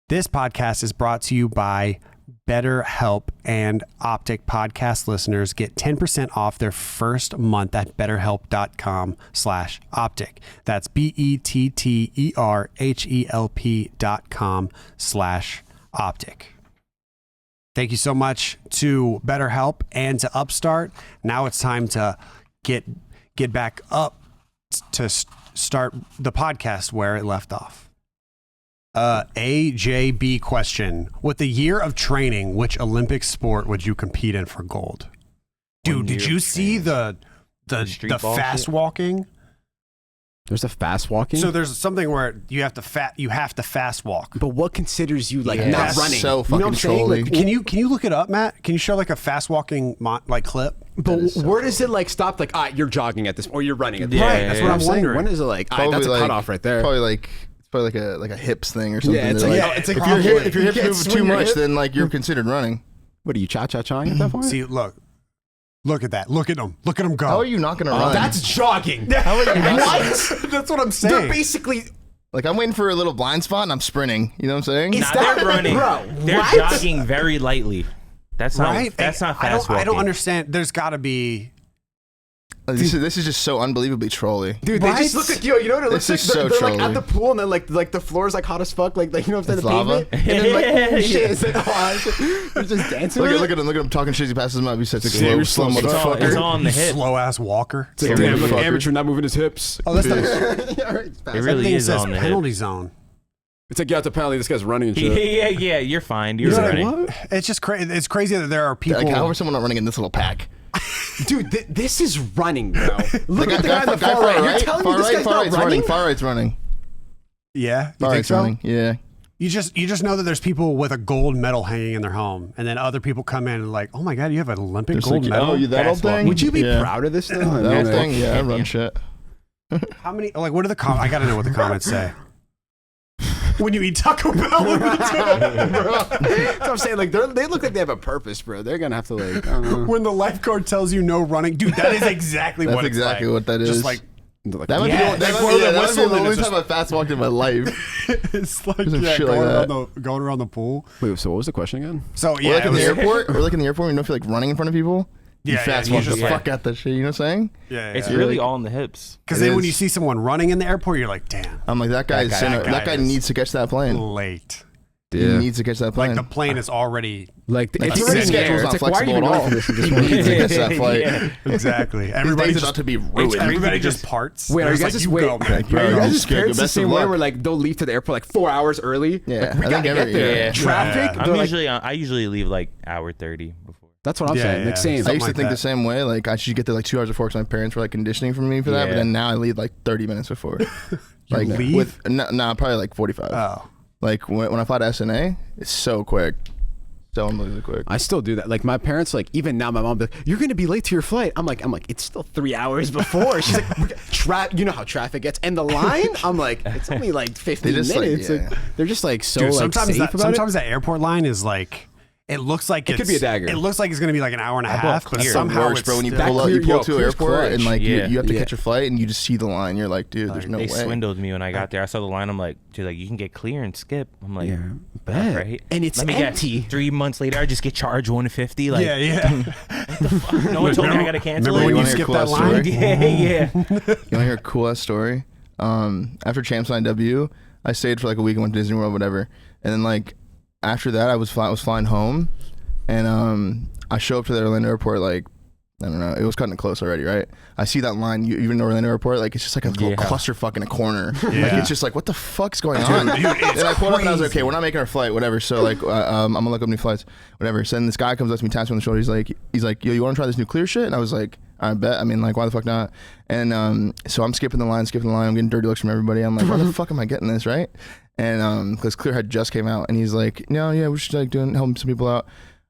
This podcast is brought to you by BetterHelp, and OpTic Podcast listeners get 10% off their first month at betterhelp.com/optic. That's BetterHelp.com/optic. Thank you so much to BetterHelp and to Upstart. Now it's time to get back up to start the podcast where it left off. AJB question. With a year of training, which Olympic sport would you compete in for gold? Dude, did you see the fast walking? There's a fast walking? So there's something where you have to fast walk. But what considers you not running? So fucking trolly. Can you look it up, Matt? Can you show a fast walking clip? But where does it stop? You're jogging at this, or you're running at this. Right, that's what I'm wondering. When is it that's a cutoff right there. Probably like a hips thing or something. Yeah, it's if your hips move too much, then you're considered running. What are you cha-cha-chaing at that point? See, look at that. Look at them go. How are you not gonna run? That's jogging. How are you not What? That's what I'm saying. They're basically I'm waiting for a little blind spot and I'm sprinting. You know what I'm saying? They're running. Bro, they're jogging very lightly. That's not right. That's not fast walking. I don't understand. There's got to be. This is just so unbelievably trolly. Dude, they just look like you know what it looks like? This is so they're trolly. at the pool and then the floor is hot as fuck, like you know what I'm saying, the lava. pavement. And then oh shit, it's they're just dancing. Look at him talking shit. He passes him up. He's such a slow It's motherfucker. all on the hip. Slow ass walker. It's like, damn, look, amateur not moving his hips. Oh, that's not. Yeah, right, it's fast. It really is on the hip. penalty zone. It's like, yeah, it's a penalty. This guy's running and shit. Yeah, you're fine. You're running. What? It's just crazy. It's crazy that there are people. How are someone not running in this little pack? Dude, this is running, bro. Look at the guy on the guy far right. You're telling me this guy's not running? Far right's running. Yeah, Far right's running. Yeah. You just know that there's people with a gold medal hanging in their home, and then other people come in and oh my god, you have an Olympic gold medal. Oh, you that old thing? Would you be proud of this though? That old thing? Yeah, I run shit. How many? What are the comments? I gotta know what the comments say. When you eat Taco Bell, bro. That's what I'm saying. They look like they have a purpose, bro. They're gonna have to I don't know. When the lifeguard tells you no running, dude, that is exactly That's what it's exactly like. what that is. Just Like, That might be Yeah, the like, only time I fast walked in my life. It's like Some shit like going around the pool. Wait, so what was the question again? So Or yeah, like it in the was- airport, or like in the airport, when you don't feel like running in front of people. You fast walk the just fuck out that shit. You know what I'm saying? yeah, It's yeah. really all in the hips. Because It then when is. you see someone running in the airport, you're like, damn, I'm like that guy. That guy is needs to catch that plane. late. He needs to catch that plane. Like the plane is already Like Like, it's his already schedule's there. not It's like, why are you flexible at going all. for this? You just He want needs to catch that flight. Yeah. exactly. His Everybody days are just about to be ruined. everybody just parts. Wait, are They're you just guys just you wait? go, man. Bro, Are you I'm guys' scared. parents the Best of same way luck. where like they'll leave to the airport like 4 hours early? Yeah, Like, we I gotta think get there. yeah. Traffic. I'm they're like- usually I usually leave like hour 30 before. That's what I'm Yeah, saying. yeah. Like same. I used Something to like think that. the same way. Like I should get there like 2 hours before because my parents were like conditioning for me for that. But Yeah. then now I leave like 30 minutes before. Like leave? with no, probably like 45. Oh, Like when I fly to SNA, it's so quick, so unbelievably quick. I still do that. Like my parents, like even now, my mom be like, "You're gonna be late to your flight." I'm like, it's still 3 hours before. She's like, you know how traffic gets, and the line. I'm like, it's only like 15 just, like, minutes. yeah. They're just like so dude, like sometimes safe that about sometimes that airport line is like. It looks like It could be a dagger. It looks like it's gonna be like an hour and a bought half, but clear. somehow Works, it's bro. When you still- pull up, Clear- you pull yo, up to an Clear's airport clutch. and like Yeah. you have to Yeah. catch your flight and you just see the line. You're like, dude, there's no They way. swindled me when I got there. I saw the line. I'm like, dude, like you can get clear and skip. I'm like, Yeah, bet. right? And it's Let me empty. guess, 3 months later, I just get charged 150. Like, yeah. no one told me I gotta cancel Remember it. when you wanna hear skipped cool that story? line? Yeah, yeah. You want to hear a cool ass story? After Champs IW, I stayed for like a week and went to Disney World, whatever. And then like after that, I was flying home, and I show up to the Orlando airport like. I don't know. It was cutting it close already, right? I see that line. You even know Orlando Airport, like it's just like a little clusterfuck in a corner. Like Yeah. it's just like, what the fuck's going on? Dude, it's and I pulled up and I was like, crazy. okay, we're not making our flight, whatever. So like, I'm gonna look up new flights, whatever. So then this guy comes up to me, taps me on the shoulder. He's like, yo, you want to try this new clear shit? And I was like, I bet. I mean, like, why the fuck not? And so I'm skipping the line. I'm getting dirty looks from everybody. I'm like, why the fuck am I getting this, right? And because Clear had just came out, and he's like, no, yeah, we're just like helping some people out.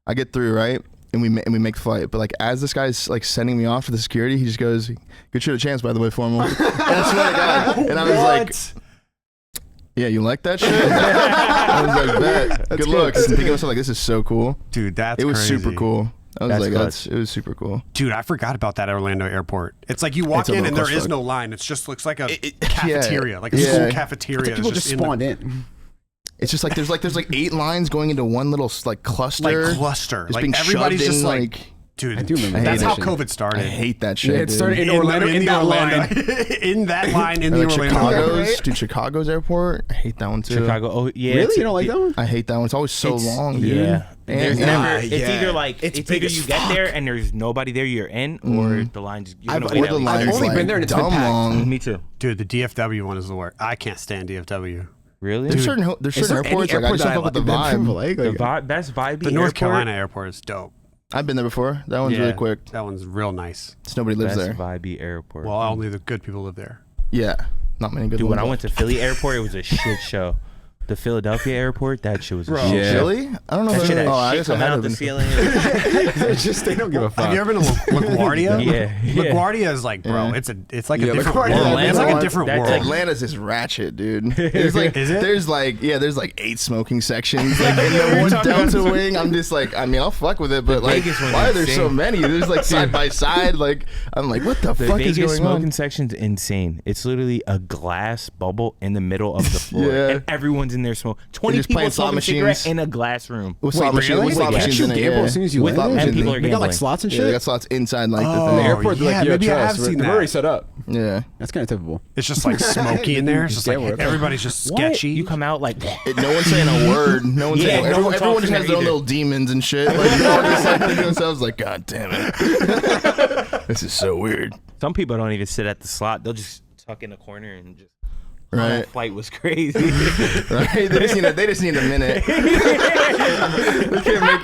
I get through, right? And we make the flight, but like as this guy's like sending me off to the security, he just goes, "Good shit, a chance, by the way, formal." And I swear to God, and I was like, "Yeah, you like that shit?" I was like, "Bet, good luck." And thinking to myself like, "This is so cool." Dude, that's It was crazy. super cool. I was That's like, clutch. it was super cool. Dude, I forgot about that at Orlando Airport. It's like you walk It's a in little and there is clusterfuck. no line. It just looks like a yeah. cafeteria, like a Yeah. school cafeteria. It's like people It's just in the- spawned in. It's just like there's like 8 lines going into one little like cluster. like cluster. Just Like being everybody's shoved just in, like, dude. I do remember I That's hate how that COVID I started. hate that shit. Yeah, it dude. started in Orlando, in that line. in that line in Or the like Orlando. Chicago's, dude, Chicago's airport. I hate that one too. Chicago. Oh yeah. Really? it's- You don't like that one? I hate that one. It's always so It's- long, dude. Yeah. There's And- never. Ah, It's yeah. either like It's it's big either as you get fuck. there and there's nobody there, you're in, or the lines. You're I've- gonna or wait the at least line's I've only like been there and it's been dumb packed. long. Me too. Dude, the DFW one is the worst. I can't stand DFW. Really? There's certain Is certain there any airports like I airport just that don't fuck with the that people vibe. like? The Like, best vibe. The North Carolina airport is dope. I've been there before. That one's really quick. That one's real nice. Just nobody lives Best there. vibey airport. Well, only the good people live there. Yeah, not many good Dude, ones. when I went to Philly airport, it was a shit show. The Philadelphia airport, that shit was a Bro. shit Yeah. show. Really? I don't know. That if shit I, had oh, I shit guess I coming had out the been. ceiling. it's just they don't give a fuck. Have you ever been to LaGuardia? Yeah, yeah. LaGuardia is like, bro, it's like Yeah, a different LaGuardia- world. It's like a Atlanta- different that's world. like- Atlanta's is ratchet, dude. There's like, Is it? There's like 8 smoking sections. Like in the one Delta wing, I'm just like, I mean, I'll fuck with it, but like, Vegas one's why are there so insane. many? There's like side by side. Like, I'm like, what the The fuck is Vegas going smoking on? section's insane. It's literally a glass bubble in the middle of the floor, Yeah. and everyone's in there smoking. 20 just people playing slot smoking cigarettes machines. in a glass room. With slot machines, really? with slot Like, machines shoot in it, gamble yeah. as soon as you With land slot there? machines And people in are it. They got like gambling. slots and Yeah, shit. they got slots inside like Oh, the the thing. airport, they're yeah, like, maybe I trust, have seen they've that. already set up. Yeah. That's kind of typical. It's just like smoky in there. It's just like Yeah, we're- everybody's just What? sketchy. You come out like No one's saying a word. No one's Yeah, saying. no Everyone, one's everyone just talking has their own either. little demons and shit. Like, no one just like thinking to themselves like, God damn it, this is so weird. some people don't even sit at the slot. They'll just tuck in a corner and just. Right. That flight was crazy. Right? They just need a minute. They can't make.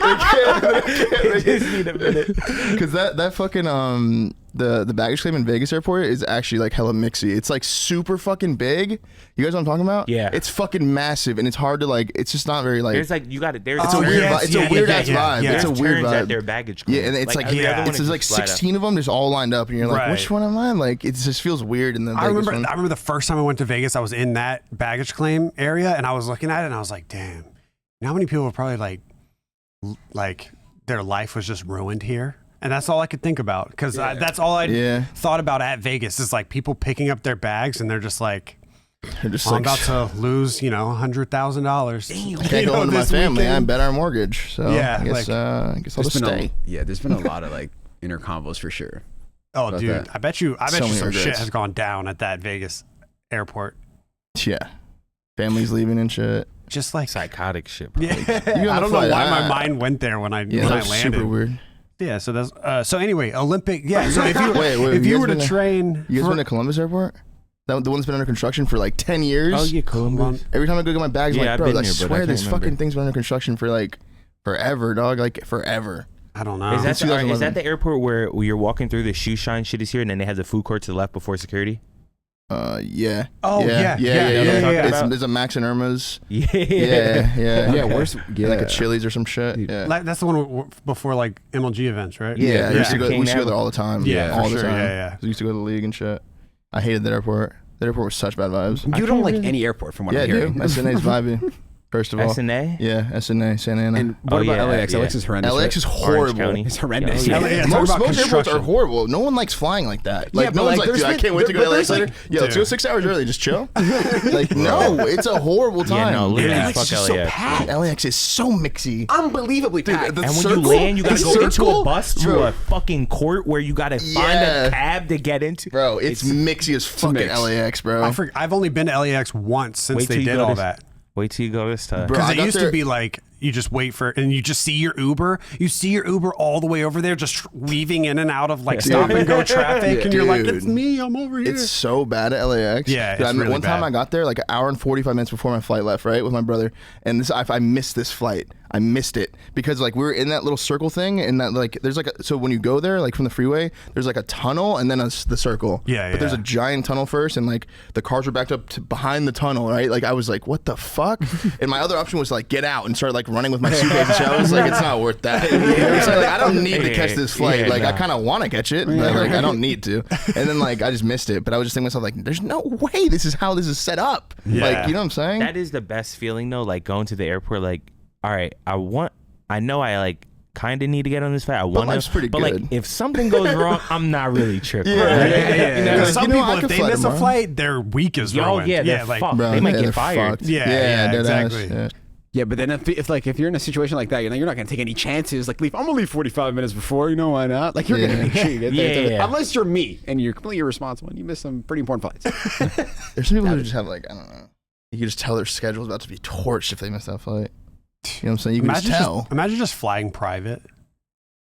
They just need a minute. Because that fucking the baggage claim in Vegas airport is actually like hella mixy. It's like super fucking big. You guys know what I'm talking about? Yeah. It's fucking massive and it's hard to like. It's just not very like. There's like you got it. There's It's a weird. It's a weird ass vibe. yeah. It's a There's weird turns at vibe. their baggage claim. Yeah, and it's like, every other one it's is like just flat out. 16 of them just all lined up, and you're like, Right. which one am I? Like, it just feels weird in the I Vegas remember. one. I remember the first time I went to Vegas. I was in that baggage claim area, and I was looking at it, and I was like, "Damn, you know how many people are probably like their life was just ruined here." And that's all I could think about because that's all I thought about at Vegas is like people picking up their bags and they're just like, I'm about to lose, $100,000. I can't go into my family. I bet our mortguage. So yeah, I guess I'll just stay. There's been a lot of like inner combos for sure. Oh, dude, that. I bet you some regrets. shit has gone down at that Vegas airport. Yeah, families leaving and shit. Just like psychotic shit. Bro. Yeah, I don't know why my mind went there when I landed. Super weird. Yeah, so that's so anyway, Olympic. Yeah, so if you were to train, you guys been to Columbus Airport? The one that's been under construction for like 10 years. Oh yeah, Columbus. Every time I go get my bags, I'm like, bro, I here, swear this fucking thing's been under construction for like forever, dog. Like forever. I don't know. Is that the airport where you're walking through the shoe shine shit is here, and then they have the food court to the left before security? Yeah. Oh yeah. There's a Max and Irma's. Yeah. Where's like a Chili's or some shit. Yeah. Like, that's the one before like MLG events, right? Yeah. We used to go there all the time. Yeah, all the sure. time. Yeah. We used to go to the league and shit. I hated that airport. That airport was such bad vibes. You don't like any airport from what I'm hearing. Yeah, dude. SNA's vibey. First of all, SNA? Yeah, SNA, Santa Ana. And what about LAX? LAX is horrendous. LAX is horrible. It's horrendous. Most airports are horrible. No one likes flying like that. Like no one's like, dude, I can't wait to go to LAX later. Yeah, let's go 6 hours early. Just chill. Like no, it's a horrible time. Yeah, no, literally LAX is so packed. LAX is so mixy. Unbelievably packed. And when you land, you gotta go into a bus to a fucking court where you gotta find a cab to get into. Bro, it's mixy as fucking LAX, bro. I've only been to LAX once since they did all that. Wait till you go this time. Because it used to be like you just wait for it and you just see your Uber. You see your Uber all the way over there, just weaving in and out of like stop and go traffic, and you're like, "It's me, I'm over here." It's so bad at LAX. Yeah, it's really one time bad. I got there like an hour and 45 minutes before my flight left, right, with my brother, and I missed this flight. I missed it because like we were in that little circle thing, and that like there's like so when you go there like from the freeway, there's like a tunnel and then the circle. But there's a giant tunnel first, and like the cars were backed up to behind the tunnel, right? Like I was like, what the fuck? And my other option was to like get out and start like running with my suitcase and shit. I was like, it's not worth that. So like I don't need to catch this flight. Like I kind of want to catch it, but like I don't need to. And then like I just missed it. But I was just thinking to myself like, there's no way this is how this is set up. Like you know what I'm saying? That is the best feeling though. Like going to the airport, like, all right, I know I like kind of need to get on this flight. I want to, but like if something goes wrong, I'm not really tripping. Some people, if they miss a flight, their week is ruined. They're like fucked. They might get fired. Yeah, exactly. Yeah, but then if you're in a situation like that, you're not gonna take any chances. Like, I'm gonna leave 45 minutes before. You know why not? Like, you're gonna make sure you get there. Unless you're me and you're completely irresponsible and you miss some pretty important flights. There's some people who just have like I don't know. You can just tell their schedule's about to be torched if they miss that flight. You know what I'm saying? You can just tell. Imagine just flying private.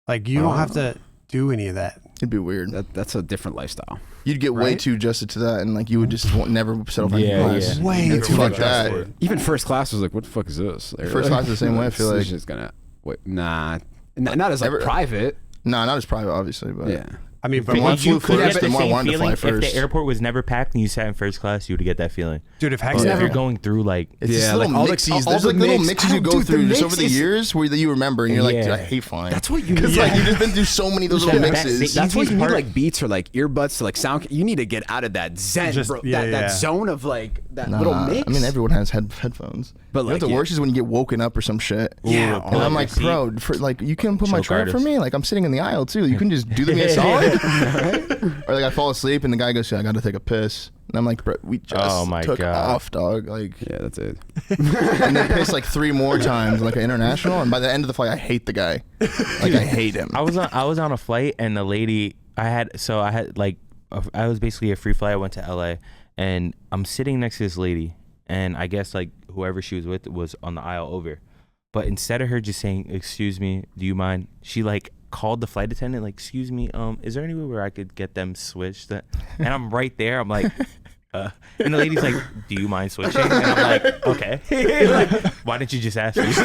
Like you don't have to do any of that. It'd be weird. That's a different lifestyle. You'd get way too adjusted to that, and like you would just never settle for class. Way too fuck that. Even first class was like, what the fuck is this? First class is the same way. I feel like it's just gonna not as like private. No, not as private, obviously, but yeah. I mean, but once you could get the more I same wanted to fly feeling if first. the airport was never packed and you sat in first class, you would get that feeling. Dude, if Hex if you're going through like it's just little mixies. There's like little mixes you go through just over the years where you remember, and you're like, dude, I hate flying. That's what you need. Because like you've just been through so many of those little mixes. That's what you need, like beats or like earbuds to like sound. You need to get out of that zen, bro. That zone of like that little mix. I mean, everyone has headphones. But like the worst is when you get woken up or some shit. Yeah, and I'm like, bro, like you can put my tray up for me. Like I'm sitting in the aisle too. You can just do me a solid. Or like I fall asleep and the guy goes, I gotta take a piss. And I'm like, bro, we just took off, dog. Like, yeah, that's it. And then piss like 3 more times, like an international. And by the end of the flight, I hate the guy. Like I hate him. I was on a flight and the lady I was basically a free flight. I went to LA and I'm sitting next to this lady, and I guess like whoever she was with was on the aisle over. But instead of her just saying, "Excuse me, do you mind?" she like called the flight attendant, like, "Excuse me, is there any way where I could get them switched?" And I'm right there. I'm like, and the lady's like, "Do you mind switching?" And I'm like, "Okay." Like, why didn't you just ask me? She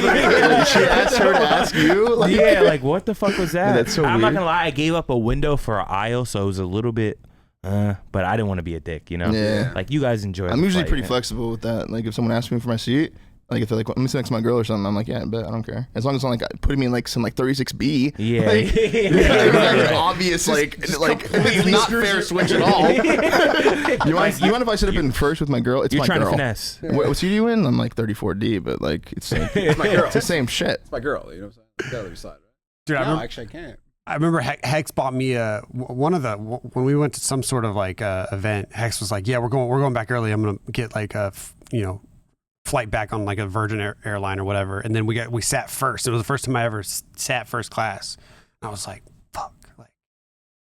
asked her to ask you? Like, yeah, like what the fuck was that? Yeah, that's so I'm weird. not gonna lie, I gave up a window for an aisle, so it was a little bit. But I didn't want to be a dick, you know. Yeah. Like you guys enjoy. I'm usually pretty flexible with that. Like if someone asks me for my seat. Like if they're like, let me sit next to my girl or something, I'm like, yeah, I bet, I don't care. As long as it's not like putting me in like some like 36B. Yeah. Like, like obvious like it's not fair switch at all. You mind if I sit up in first with my girl? It's You're my trying girl. to finesse. What seat are you in? I'm like 34D, but like it's like, It's my girl. It's the same shit. It's my girl. You know what I'm saying? Gotta decide, right? Dude, No, actually, I can't. I remember Hex bought me when we went to some sort of like event. Hex was like, "Yeah, we're going back early. I'm gonna get like a flight back on like a Virgin airline or whatever." And then we sat first. It was the first time I ever sat first class. And I was like, "Fuck! Like,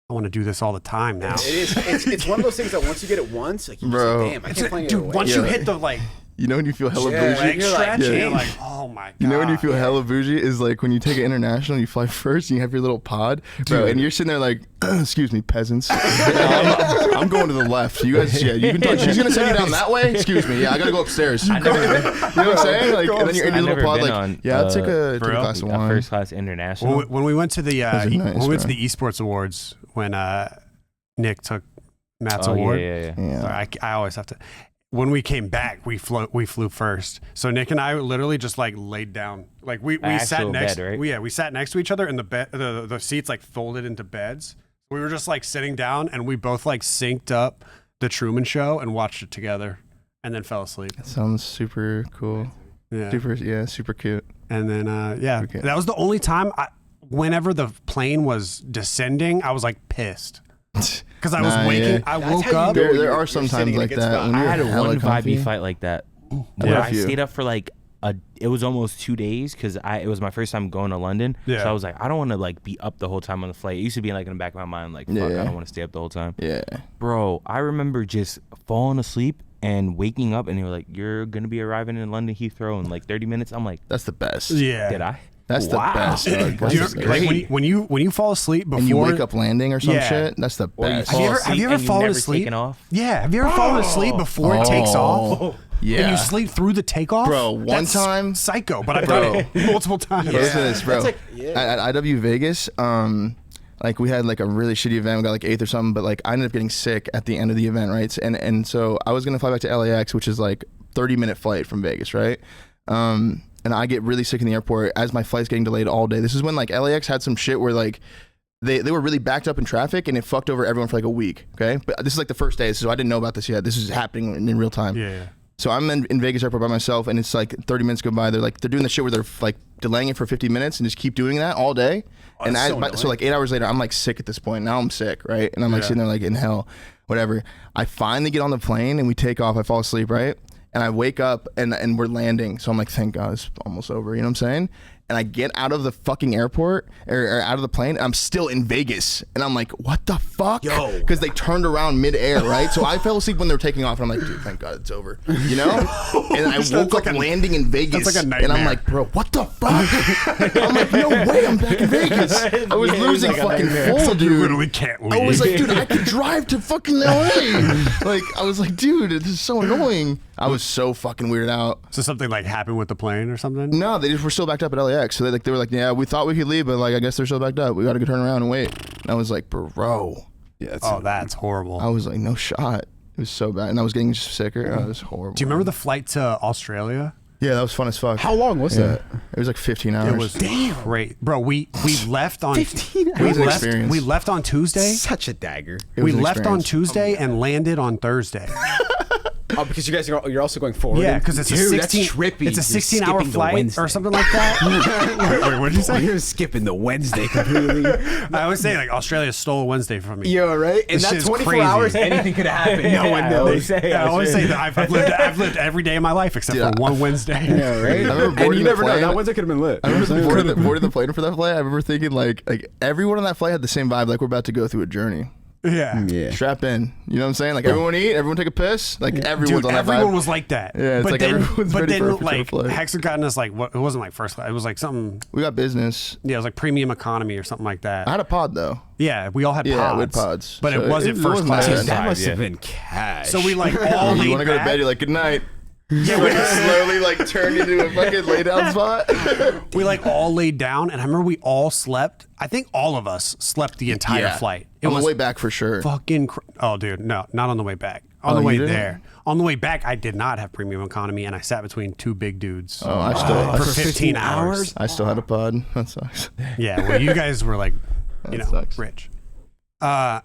I want to do this all the time now." It is. It's one of those things that once you get it once, like, you just like, damn, I can't find it away. Once you hit the like. You know when you feel hella Yeah, bougie? Leg stretch, yeah. you're like, oh my god. You know when you feel hella bougie is like when you take it international, you fly first and you have your little pod, bro, and you're sitting there like, excuse me, peasants. I'm going to the left. You guys, you can talk. She's gonna send you down that way. Excuse me. Yeah, I gotta go upstairs. You know what I'm saying? Like, and then you're in your little pod, like, I'll take a glass of wine. First class international. When we went to the nice, when we went to the esports awards when Nick took Matt's award. Yeah. Sorry, I always have to. When we came back, we flew first. So Nick and I literally just like laid down, like we sat next. Bed, right? We sat next to each other, and the seats like folded into beds. We were just like sitting down, and we both like synced up the Truman Show and watched it together, and then fell asleep. That sounds super cool. Yeah, super cute. And then that was the only time. Whenever the plane was descending, I was like pissed. Because I was waking, yeah. I woke up. There are some times like that. When I had you're a one comfy. vibey fight like that. Yeah. Where I stayed up for like it was almost 2 days because it was my first time going to London. Yeah. So I was like, I don't want to like be up the whole time on the flight. It used to be like in the back of my mind, like, fuck, I don't want to stay up the whole time. Yeah. Bro, I remember just falling asleep and waking up and they were like, you're going to be arriving in London Heathrow in like 30 minutes. I'm like, That's the best. Yeah. did I? That's the best. Dog. Do you- That's like great. when you fall asleep before And you wake up landing or some Yeah. shit. That's the Or you best. fall Have asleep you ever and fallen never asleep? taken off? Yeah, have you ever fallen asleep before it takes off? Yeah. And you sleep through the takeoff? Bro, one That's time- psycho, but I've done it multiple times. Listen to this, bro. That's like- At IW Vegas, like we had like a really shitty event. We got like 8th or something, but like I ended up getting sick at the end of the event, right? And so I was gonna fly back to LAX, which is like 30-minute flight from Vegas, right? And I get really sick in the airport as my flight's getting delayed all day. This is when like LAX had some shit where like they were really backed up in traffic and it fucked over everyone for like a week. Okay, but this is like the first day, so I didn't know about this yet. This is happening in real time. Yeah. So I'm in Vegas airport by myself, and it's like 30 minutes go by. They're doing the shit where they're like delaying it for 50 minutes and just keep doing that all day. And so like 8 hours later, I'm like sick at this point. Now I'm sick, right? And I'm like sitting there like in hell, whatever. I finally get on the plane and we take off. I fall asleep, right? And I wake up and we're landing. So I'm like, thank God it's almost over. You know what I'm saying? And I get out of the fucking airport or out of the plane and I'm still in Vegas. And I'm like, what the fuck? Yo. Because they turned around midair, right? So I fell asleep when they were taking off. And I'm like, dude, thank God it's over. You know? And I woke up landing in Vegas. that's like a and I'm nightmare. like, bro, what the fuck? I'm like, no way, I'm back in Vegas. I was losing fucking full, dude. You literally can't leave. I was like, dude, I could drive to fucking LA. Like, I was like, dude, this is so annoying. I was so fucking weirded out. So something like happened with the plane or something? No, they just were still backed up at LAX. So they were like, yeah, we thought we could leave, but like, I guess they're still backed up. We got to go turn around and wait. And I was like, bro. Yeah. That's horrible. I was like, no shot. It was so bad. And I was getting just sicker. Oh, it was horrible. Do you remember the flight to Australia? Yeah, that was fun as fuck. How long was that? It was like 15 hours. It was great. Bro, we left on 15 It was an experience. we left on Tuesday. Such a dagger. It was We an left on experience. Tuesday and landed on Thursday. Oh, because you guys you're also going forward. Yeah, because it's a Dude, 16. That's trippy. It's a You're 16-hour skipping the flight Wednesday. or something like that. Wait, what did you say? You're skipping the Wednesday completely. I always say like Australia stole Wednesday from me. Yo, right? And This that shit's 24 crazy. hours, anything could happen. No one I knows. always say, I always say that I've lived every day of my life except Yeah. for one Wednesday. Yeah, right? I remember And boarding you the never know. plane. That Wednesday could have been lit. I remember boarding the plane for that flight. I remember thinking like everyone on that flight had the same vibe. Like we're about to go through a journey. Yeah. Yeah. Strap in. You know what I'm saying? Like everyone eat, everyone take a piss. Like everyone's Dude, on that everyone vibe. was like that. Yeah, it's like everyone's but ready then for a return like flight. Hex had gotten us like what? It wasn't like first class. It was like something. We got business. Yeah, it was like premium economy or something like that. I had a pod though. Yeah, we all had Yeah, pods. we had pods. But So it wasn't it first wasn't class. bad. That must Yeah. have been cash. So we like all You laid want to go to back. bed? You're like, good night. Yeah, Like slowly like turned into a fucking lay down spot. we like all laid down, and I remember we all slept. I think all of us slept the entire Yeah. flight. It On was the way back for sure. fucking. Oh, dude, no, not on the way back. On the you way didn't? there. On the way back, I did not have premium economy, and I sat between two big dudes Oh, I for still 15 hours. I still had a pod. That sucks. Yeah, well, you guys were like, you know, sucks. rich. Are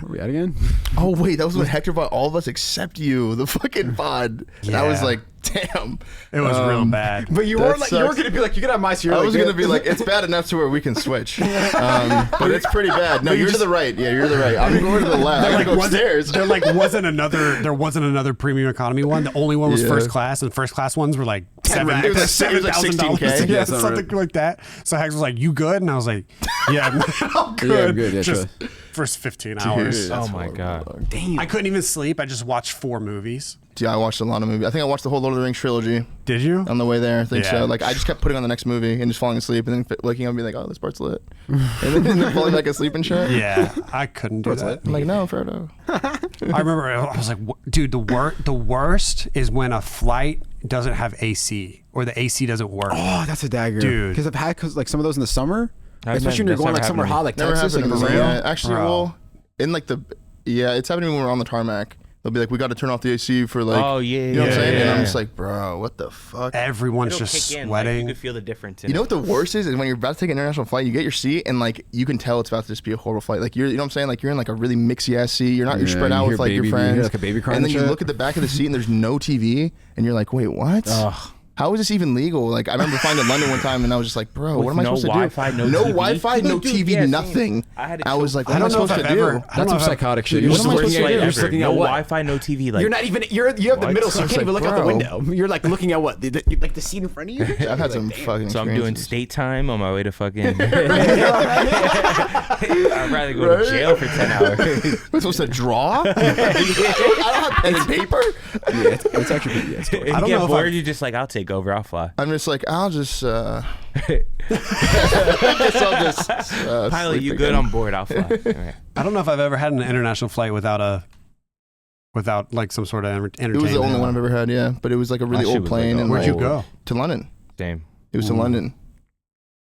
we out again? Oh wait, that was when Hector bought all of us except you, the fucking pod. And I was Yeah. like Damn. It was real bad. But you were like, you were gonna be like, you can have my cereal. I was gonna be like, it's bad enough to where we can switch, but it's pretty bad. No, you're to the right. Yeah, you're to the right. I'm going to the left. I gotta go upstairs. There wasn't another premium economy one. The only one was first class, and first class ones were like $7,000. Yeah, something like that. So Hex was like, "You good?" And I was like, "Yeah, I'm good." Yeah, I'm good. Yeah, just first 15 hours. Oh my god. Damn. I couldn't even sleep. I just watched 4 movies. Yeah, I watched a lot of movies. I think I watched the whole Lord of the Rings trilogy. Did you? On the way there, I think Yeah. so. Like, I just kept putting on the next movie and just falling asleep, and then waking up and be like, "Oh, this part's lit," and then falling back asleep and shit. Yeah, I couldn't do that. I'm like, no, Frodo. I remember I was like, dude, the worst is when a flight doesn't have AC or the AC doesn't work. Oh, that's a dagger, Dude. Because I've had like some of those in the summer, I've especially when never- you're going like that's somewhere never hot, like Never Texas, like happened in to the me. rain. Yeah, actually, Bro. well, in like it's happening when we're on the tarmac. They'll be like, we got to turn off the AC for like, Oh, yeah, you know what I'm yeah, saying? And yeah. I'm just like, bro, what the fuck? Everyone's It'll just kick in, like, sweating. you could feel the difference. In You know it. what the worst is when you're about to take an international flight, you get your seat and like you can tell it's about to just be a horrible flight. Like you know what I'm saying? Like you're in like a really mixy ass seat. You're Yeah, spread you out hear with like your baby- you friends. hear, like, a baby crying and then and you shit. look at the back of the seat and there's no TV and you're like, wait, what? Ugh. How is this even legal? Like I remember flying to London one time and I was just like, bro, what With am I no supposed Wi-Fi, to no do? No TV? Wi-Fi, no Dude, TV, yeah, same. nothing. I had to I was chill. like, what I am I don't know if supposed I've to ever. do? I don't That's know some if psychotic shit. Dude, You're what just am I looking supposed to at do? you're just looking no at what? Wi-Fi, no TV. Like You're not even. You have the What? middle, so you I was can't even like, look out the bro. window. You're like looking at what? Like the seat in front of you. I've had some fucking. So I'm doing experiences. state time on my way to fucking. I'd rather go to jail for 10 hours. Am I supposed to draw? I don't have pen and paper. Yeah, it's actually pretty. Yeah, it's cool. If you don't get know if bored, I've- you're just like, I'll take over. I'll fly. I'm just like, I'll just. I guess I'll just. Pilot, sleep you good? again. I'm bored. I'll fly. All right. I don't know if I've ever had an international flight without like some sort of entertainment. It was the only one I've ever had, yeah. But it was like a really My shit old was plane. like and Where'd like, you go? To London. Damn. It was to London.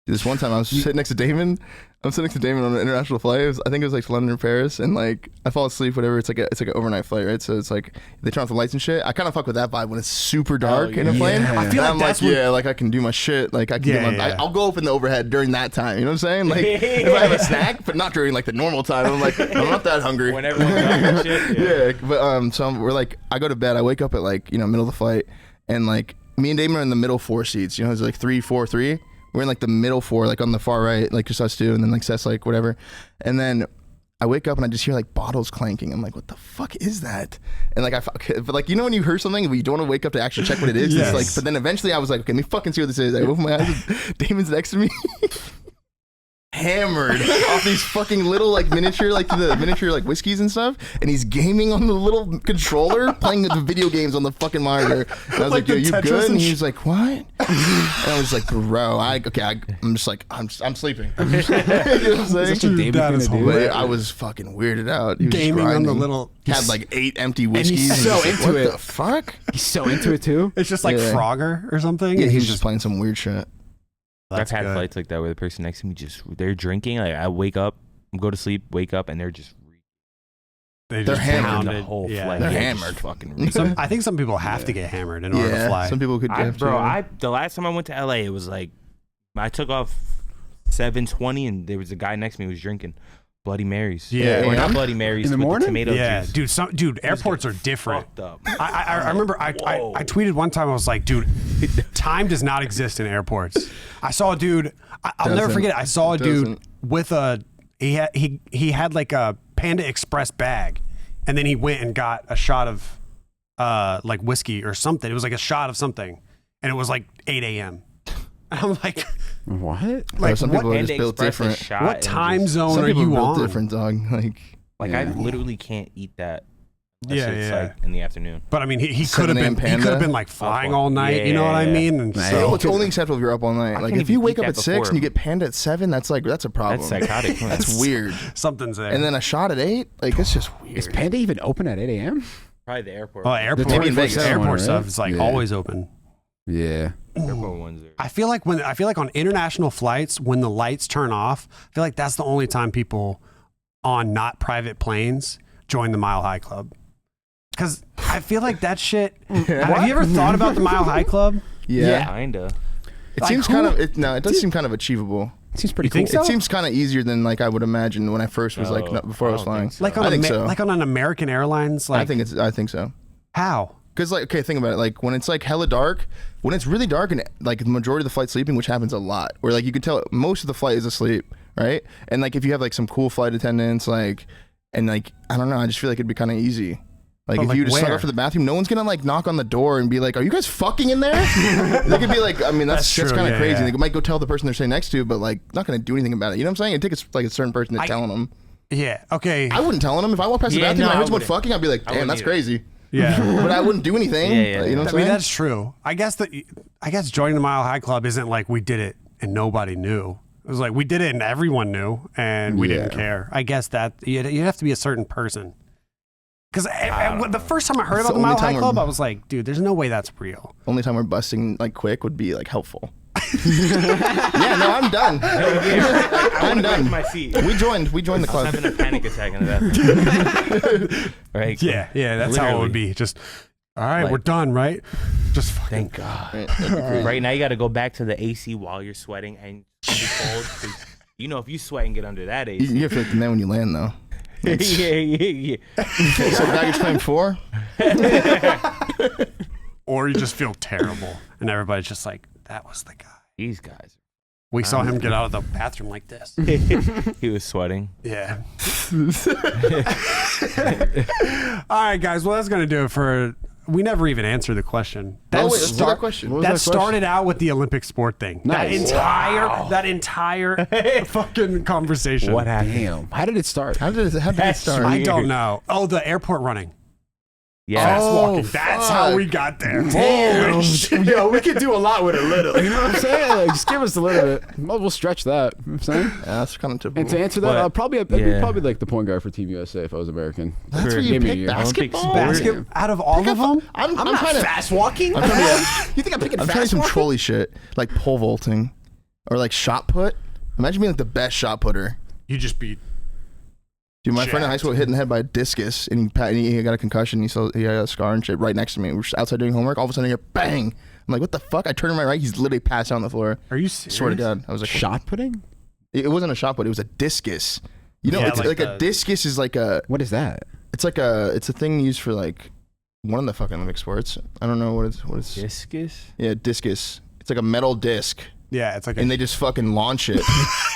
This one time I was sitting next to Damon. I'm sitting next to Damon on an international flight. I think it was like to London or Paris, and like I fall asleep. Whatever. It's like an overnight flight, right? So it's like they turn off the lights and shit. I kind of fuck with that vibe when it's super dark in a plane. yeah. I feel And like I'm that's like, when- yeah, like I can do my shit. Like I can Yeah, get my. yeah. I'll go up in the overhead during that time. You know what I'm saying? Like if I have a snack, but not during like the normal time. I'm like, I'm not that hungry. When everyone's drunk and shit. Yeah, but we're like, I go to bed. I wake up at like middle of the flight, and like me and Damon are in the middle 4 seats. You know, it's like 3, 4, 3. We're in like the middle 4, like on the far right, like just us two, and then like Seth's like whatever, and then I wake up and I just hear like bottles clanking. I'm like, what the fuck is that? And like but like when you hear something, but you don't want to wake up to actually check what it is. Yes. It's like, but then eventually I was like, okay, let me fucking see what this is. I open my eyes, and Damon's next to me. Hammered off these fucking little like miniature whiskeys and stuff, and he's gaming on the little controller, playing the video games on the fucking monitor. And I was like, yo, the you Tetris good? and And he was like, what? And I was like, bro, I'm just like, I'm sleeping. You know what I'm saying? Such a David That thing is to do. hilarious. But I was fucking weirded out. He was just Gaming on the grinding. little. Had like 8 empty whiskeys. he's so just like, into what it. the fuck? He's so into it too. It's just like Yeah. Frogger or something. Yeah, and he's just playing some weird shit. I've had good. flights like that where the person next to me they're drinking. Like I wake up, go to sleep, wake up, and they're just They're They're hammered the pounded. whole Yeah. flight. They're Yeah, just hammered. Fucking. I think some people have to get hammered in order to Yeah, fly. some people could. have to. The last time I went to LA, it was like I took off 7:20, and there was a guy next to me who was drinking Bloody Marys. Yeah. or Yeah. not Bloody Marys In the with morning? tomato Yeah, juice. dude, airports are different. Fucked up. I remember I Whoa. tweeted one time, I was like, dude, time does not exist in airports. I saw a dude, I'll never Doesn't. forget it. I saw a dude Doesn't. with he had like a Panda Express bag, and then he went and got a shot of like whiskey or something. It was like a shot of something, and it was like 8 a.m. I'm like, What? like some what, people are just Panda built Express a different. shot what and time just- zone Some are people you are built on? different, dog. Like I Yeah. literally can't eat that. Yeah, It's yeah. like in the afternoon. But I mean, he could 7 have a.m. been he could have Panda? been like flying fuck. all night. You know what I Yeah. mean? And Nah, so oh, it's only acceptable if you're up all night. Like can't if you even wake eat up at that 6 before. and you get Panda at 7, that's a problem. That's psychotic. That's weird. something's there. And then a shot at 8, like it's just weird. Is Panda even open at 8 a.m.? Probably the airport. oh, airport, maybe in Vegas. airport Right? stuff. It's like Yeah. always open. Yeah. Airport ones are. I feel like on international flights, when the lights turn off, I feel like that's the only time people on not private planes join the Mile High Club. Because I feel like that shit. Have you ever thought about the Mile High Club? Yeah. Kinda. It Like, seems who- kind of it does seem kind of achievable. Seems pretty You think cool. so? It seems kind of easier than like I would imagine when I first was No, before I was I don't flying. think so. Like I on think so. like on an American Airlines. Like I think so. how? Because like, okay, think about it. Like when it's like hella dark, when it's really dark and like the majority of the flight's sleeping, which happens a lot, where like you can tell most of the flight is asleep, right? And like if you have like some cool flight attendants, like, and like I don't know, I just feel like it'd be kind of easy. Like But, if like, you just start where? up for the bathroom, no one's gonna like knock on the door and be like, "Are you guys fucking in there?" They could be like, I mean, that's That's true, kind of yeah, crazy. yeah. They might go tell the person they're sitting next to, but like not gonna do anything about it. You know what I'm saying? It takes like a certain person to telling them. Yeah. Okay. I wouldn't tell them if I walk past the Yeah, bathroom and no, I I heard someone wouldn't. fucking. I'd be like, I "Damn, wouldn't that's either. crazy." Yeah. But I wouldn't do anything. Yeah, yeah, You know yeah. what I I'm mean, saying? that's true. I guess joining the Mile High Club isn't like we did it and nobody knew. It was like we did it and everyone knew and we didn't care. I guess that you'd have to be a certain person. Because the first time I heard It's about the the Mile only time High Club, we're- I was like, dude, there's no way that's real. Only time we're busting like quick would be like helpful. Yeah, no, I'm done. I'm done. My seat. We joined the I was club. having a panic attack in the bathroom. Right. Yeah, that's how it would be. Just, all right, Like- we're done, right? Just fucking. Thank God. Right, that'd be crazy. Right now, you got to go back to the AC while you're sweating and it's cold. 'Cause you know, if you sweat and get under that You, AC. you feel like the man when you land though. yeah. So baggage claim 4. Or you just feel terrible. And everybody's just like, that was the guy. These guys. We saw him get out of the bathroom like this. He was sweating. Yeah. All right, guys. Well, that's going to do it for. We never even answered the question. Oh, wait, let's do that question. What was That that started out with the Olympic sport thing. Nice. That entire fucking conversation. What happened? Damn. How did it start? How did it That's start? I don't know. Oh, the airport running. Yeah. Fast Oh, walking. That's how fuck. we got there. Damn. Holy shit. Yo, we could do a lot with a little. You know what I'm saying? Like, just give us a little bit. We'll stretch that. You know what I'm saying? Yeah, that's kind of typical. And to answer that, What? I'd be Yeah. probably like the point guard for Team USA if I was American. That's where you Give me a pick year. basketball. Olympic Basket out of all of them? I'm trying to. fast walking. I'm trying to. You think I'm picking I'm trying fast some walking? trolley shit, like pole vaulting, or like shot put. Imagine being like the best shot putter. You just beat. Dude, my friend in high school got hit in the head by a discus, and he got a concussion. He had a scar and shit right next to me. We were just outside doing homework. All of a sudden, I hear bang. I'm like, what the fuck? I turn to my right. He's literally passed out on the floor. Are you serious? Swear to God, I was like, Shot putting? It wasn't a shot put. It was a discus. You know, Yeah, it's like like the- a discus is like a. What is that? It's a thing used for like one of the fucking Olympic sports. I don't know what it's. Discus? Yeah, discus. It's like a metal disc, Yeah, it's like and they just fucking launch it.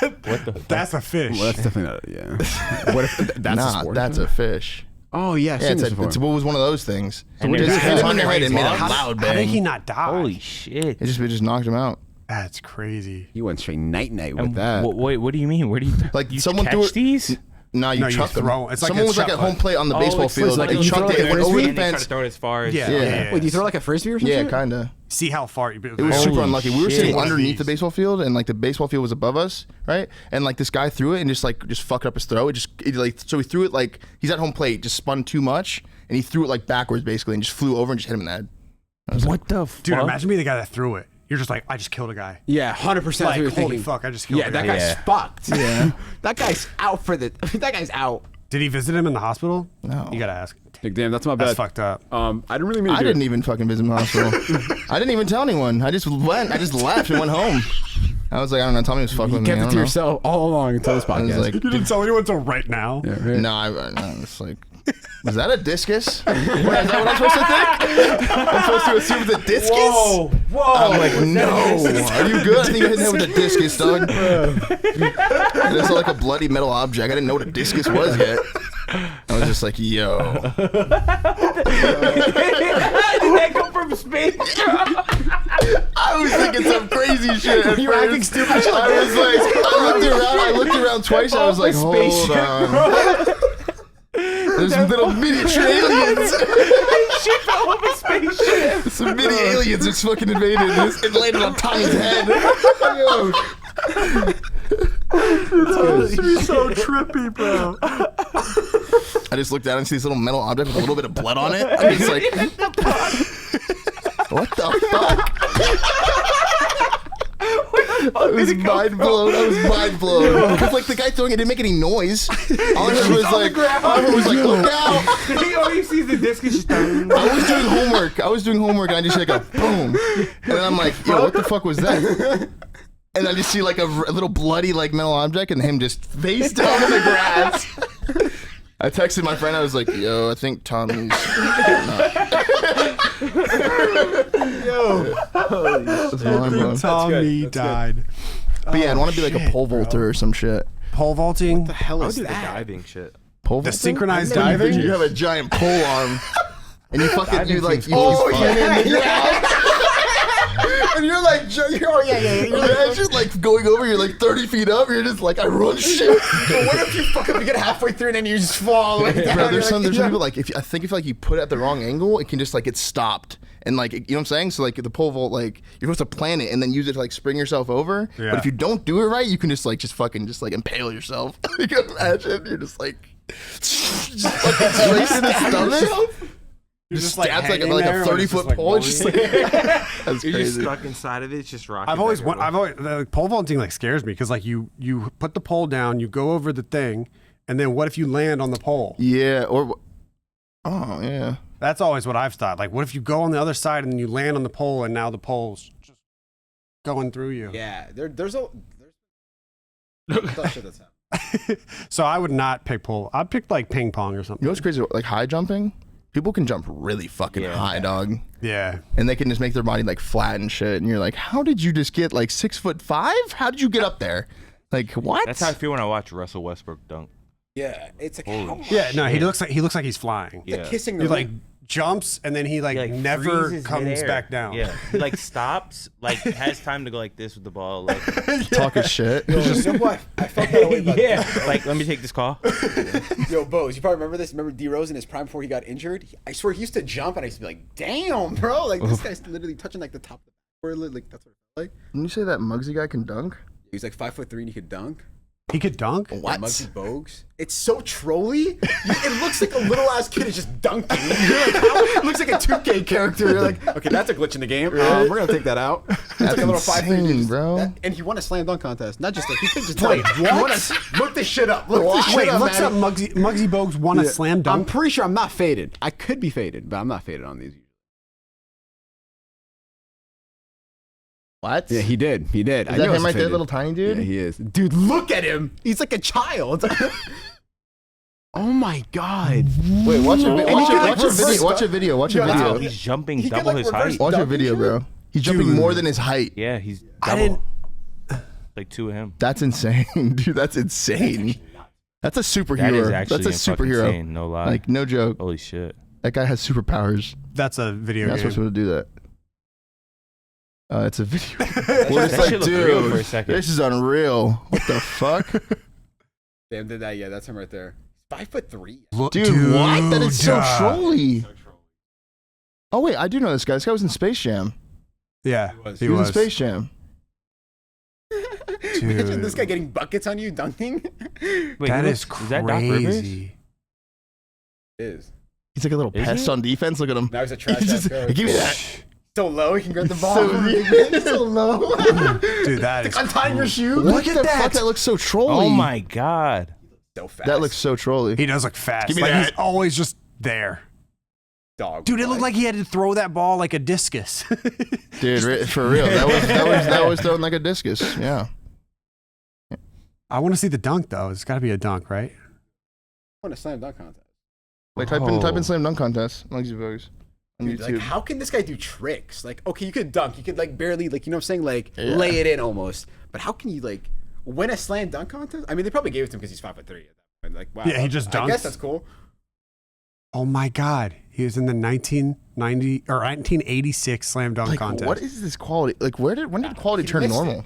What the fuck? that's a fish. Well, that's definitely not. Yeah. What if that's a sport? That's a fish. Oh yeah, I've Yeah, seen it's, this before. it's what was one of those things. And It they're just hit him in the head and made a how- loud How did he bang. not die? Holy shit. It just knocked him out. That's crazy. He went straight night with And that. Wait, what do you mean? Where do you Like you someone catch threw it. these? No, you No, you chuck them. throw- it's like Someone a was like shot at home put. plate on the baseball it's field. Like like he you chucked throw it, it went over the and they try to fence. throw it as far as Yeah. Yeah. Wait, do you throw like a frisbee or something? Yeah, kinda. See how far you. It was Holy super unlucky. We were shit. sitting One of underneath the these. baseball field, and like the baseball field was above us, right? And like this guy threw it and just fucked up his throw. So he threw it like he's at home plate, just spun too much, and he threw it like backwards basically, and just flew over and just hit him in the head. I was like, What the fuck? Dude, imagine being the guy that threw it. You're just like, I just killed a guy. Yeah, 100%. Like, You're holy thinking. fuck, I just killed Yeah, a that guy. guy's Yeah. fucked. Yeah. That guy's out for the. That guy's out. Did he visit him in the hospital? No. You gotta ask. Like, damn, that's my That's bad. fucked up. I didn't really mean to I do didn't it. even fucking visit the hospital. I didn't even tell anyone. I just left and went home. I was like, I don't know. Tommy was fucking You with me. kept I it don't to know. yourself all along until this I was podcast. like, You didn't tell anyone until right now. yeah, right. no, it's like, was that a discus? What, is that what I'm supposed to think? I'm supposed to assume it's a discus? Whoa. I'm like, no. Are you good? I think I hit him with a discus, dog. And it's like a bloody metal object. I didn't know what a discus was yet. I was just like, yo. Did that come from space? I was thinking some crazy shit at You were acting first. stupid. I looked around twice. I was like, hold on. There's little miniature aliens. She fell off a spaceship. Some mini aliens just fucking invaded. It landed on Tommy's head. Yo. It's so trippy, bro. I just looked down and see this little metal object with a little bit of blood on it. I'm just like, what the fuck? I was mind blown. Because like the guy throwing it didn't make any noise. All I heard was like, look out. All you see is the discus just I was doing homework and I just hear like a boom. And then I'm like, yo, what the fuck was that? And I just see like a little bloody like metal object and him just face down in the grass. I texted my friend. I was like, "Yo, I think Tommy's." Tommy died. But yeah, I'd want to be like a pole vaulter or some shit. Pole vaulting. What the hell I'll is do the that? diving shit. Pole The vaulting? synchronized When diving. You have a giant pole arm, and you fucking Diving you like seems you cool keep as fuck. and you're like, imagine like going over. You're like 30 feet up. You're just like, I run shit. But what if you fucking get halfway through and then you just fall? Like, down? Bro, there's You're some like, people like if you like you put it at the wrong angle, it can just like get stopped. And like, you know what I'm saying? So like the pole vault, like you're supposed to plan it and then use it to like spring yourself over. Yeah. But if you don't do it right, you can just fucking impale yourself. You can imagine you're just like fucking straight to the stomach. You're Just like stabs like hanging a there when it's 30-foot just, pole. It's just like that's You're just crazy. stuck inside of it. It's just rocking. I've always back and like, pole vaulting like scares me because like you put the pole down, you go over the thing, and then what if you land on the pole? Yeah. Or oh yeah. That's always what I've thought. Like, what if you go on the other side and then you land on the pole, and now the pole's just going through you? Yeah, there's that shit that's happening. So I would not pick pole. I'd pick like ping pong or You something. know what's crazy? Like high jumping. People can jump really fucking Yeah. high, dog. Yeah. And they can just make their body like flat and shit. And you're like, how did you just get like 6'5"? How did you get up there? Like what? That's how I feel when I watch Russell Westbrook dunk. Yeah, it's like Holy how much? Yeah. No, he looks like he's flying. Yeah. Like kissing He the like jumps and then he like, He, like never freezes comes midair. back down. Yeah, he like stops, like has time to go like this with the ball, like talking shit. You know what? I felt that way about yeah, like let me take this call. Yo, Boze, you probably remember this. Remember D Rose in his prime before he got injured? I swear he used to jump and I used to be like, damn, bro. Like this guy's literally touching like the top of the backboard. Like that's what it felt like. When you say that Muggsy guy can dunk? He's like 5'3" and he could dunk. He could dunk. What? Muggsy Bogues. It's so trolly. It looks like a little ass kid is just dunking. You're like, how? It looks like a 2K character. You're like, okay, that's a glitch in the game. We're gonna take that out. It's That's like a little insane, 5'3", bro. and he won a slam dunk contest. Not just like he could just Wait, like, what? Look this shit up. Look this shit Wait, up, looks man. up Muggsy Bogues won a slam I'm dunk. pretty sure I'm not faded. I could be faded, but I'm not faded on these. What? Yeah, he did. He did. Is I that knew I him was right there, faded. little tiny dude? Yeah, he is. Dude, look at him. He's like a child. Oh my god. Wait, watch a video. And he can, like, Watch a reverse video. Watch a dunk. video. Watch a Yeah, video. He's jumping He could, double like, his reverse height. Watch a dunk video, and bro. He's jumping Dude. more than his height. Yeah, he's I double. didn't. Like two of him. That's insane, dude. That's insane. That's a superhero. That is actually That's a fucking superhero. insane, no lie. Like no joke. Holy shit. That guy has superpowers. That's a video You're not game. supposed to do that. It's a video. That We're just shit like, looked real for a dude, second. this is unreal. What the fuck? Damn, did that? Yeah, that's him right there. 5'3". Look, Dude, what? That is so uh, trolly. Oh wait, I do know this guy. This guy was in Space Jam. Yeah, He was in Space Jam. Imagine this guy getting buckets on you dunking. Wait, That who is is that Doc Rivers? crazy. Is. He's like a little Is pest he? on defense. Look at him. Now he's a trash He's ass just, coach. give me that. So low, he can grab the ball. So, so low. Dude, that is Untying your shoe. Look at the that. Fuck, that looks so trolly. Oh my god. So fast. That looks so trolly. He does look fast. Give me like that. he's always just there. dog. Dude, it looked like he had to throw that ball like a discus. Dude, for real. That was thrown like a discus. Yeah. I want to see the dunk though. It's got to be a dunk, right? I want a slam dunk contest. Like type in slam dunk contest. Muggsy Bogues on Dude, YouTube. like, how can this guy do tricks? Like, okay, you could dunk, you could like barely, like, you know what I'm saying, like Yeah. lay it in almost. But how can you like win a slam dunk contest? I mean, they probably gave it to him because he's 5'3" at that point. Like, wow. Yeah, he just I guess dunks. that's cool. Oh my God, he was in the 1990 or 1986 slam dunk Like, contest. what is this quality? Like, when did quality He turn missed normal? it.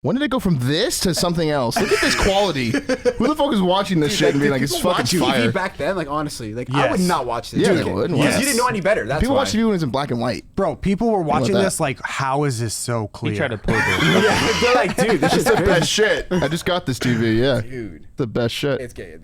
When did it go from this to something else? Look at this quality. Who the fuck is watching this shit and being like, it's people fucking watch TV fire? back then, like, honestly, like, I would Yes. not watch this. Yeah, Dude, they would. because Yes. you didn't know any better. That's People why. watch TV when it's in black and white. Bro, people were watching that? this like, how is this so clear? He tried to pull the Yeah, they're like, dude, this It's is the best shit. I just got this TV, yeah. Dude, The best shit. it's gay.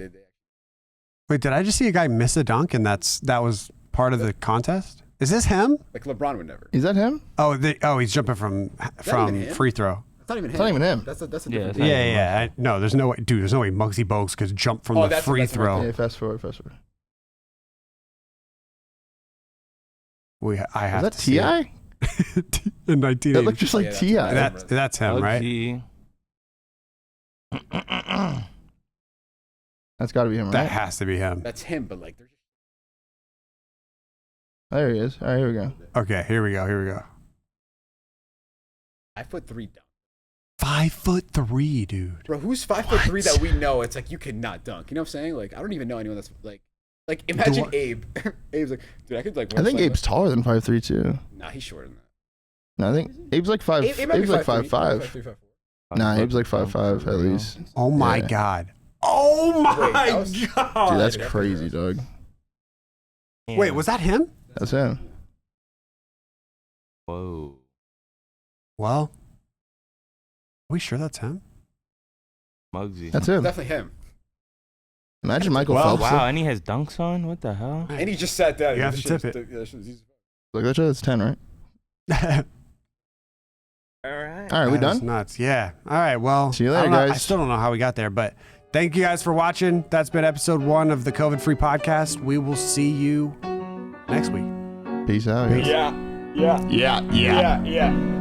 Wait, did I just see a guy miss a dunk and that was part of the contest? Is this him? Like, LeBron would never. Is that him? Oh, he's jumping from even him? free throw. It's not even him. It's not even him. That's a Yeah, different it's thing. not Yeah, even yeah. No, there's no way, dude. There's no way Muggsy Bogues could jump from the that's- free that's throw. Yeah, fast forward. I have Is that to see it. T.I.? in That 1980. looked just like Yeah, that's T.I. That's him, right? Bugsy. That's got to be him, That right? has to be him. That's him, but like, they're There he is. All right, here we go. Okay, here we go. 5'3" dunk. 5'3", dude. Bro, who's 5'3" that we know? It's like you cannot dunk. You know what I'm saying? Like, I don't even know anyone that's like imagine Abe. Abe's like, dude, I could like. I think Abe's taller than 5'3" too. Nah, he's shorter than that. No, I think Abe's like 5. Abe might be Abe's like 5'3", 5'5". 5'4". Nah, Abe's like 5'5" at least. Oh my Yeah. God. Oh my Wait, that was- God. Dude, that's crazy, dog. Wait, was that him? That's him. Whoa. Well, are we sure that's him? Muggsy. That's him. Definitely him. Imagine Michael Well, Phelps. Wow, and he has dunks on? What the hell? And he just sat down. You have This to shit tip is- it. yeah, this shit is easy. Look, that's 10, right? All right. All right, we That's done? nuts. Yeah. All right. Well, See you I later, don't know- I guys. still don't know how we got there, but thank you guys for watching. That's been episode 1 of the COVID-free podcast. We will see you next week. Peace out. Peace. Yeah. Yeah. Yeah.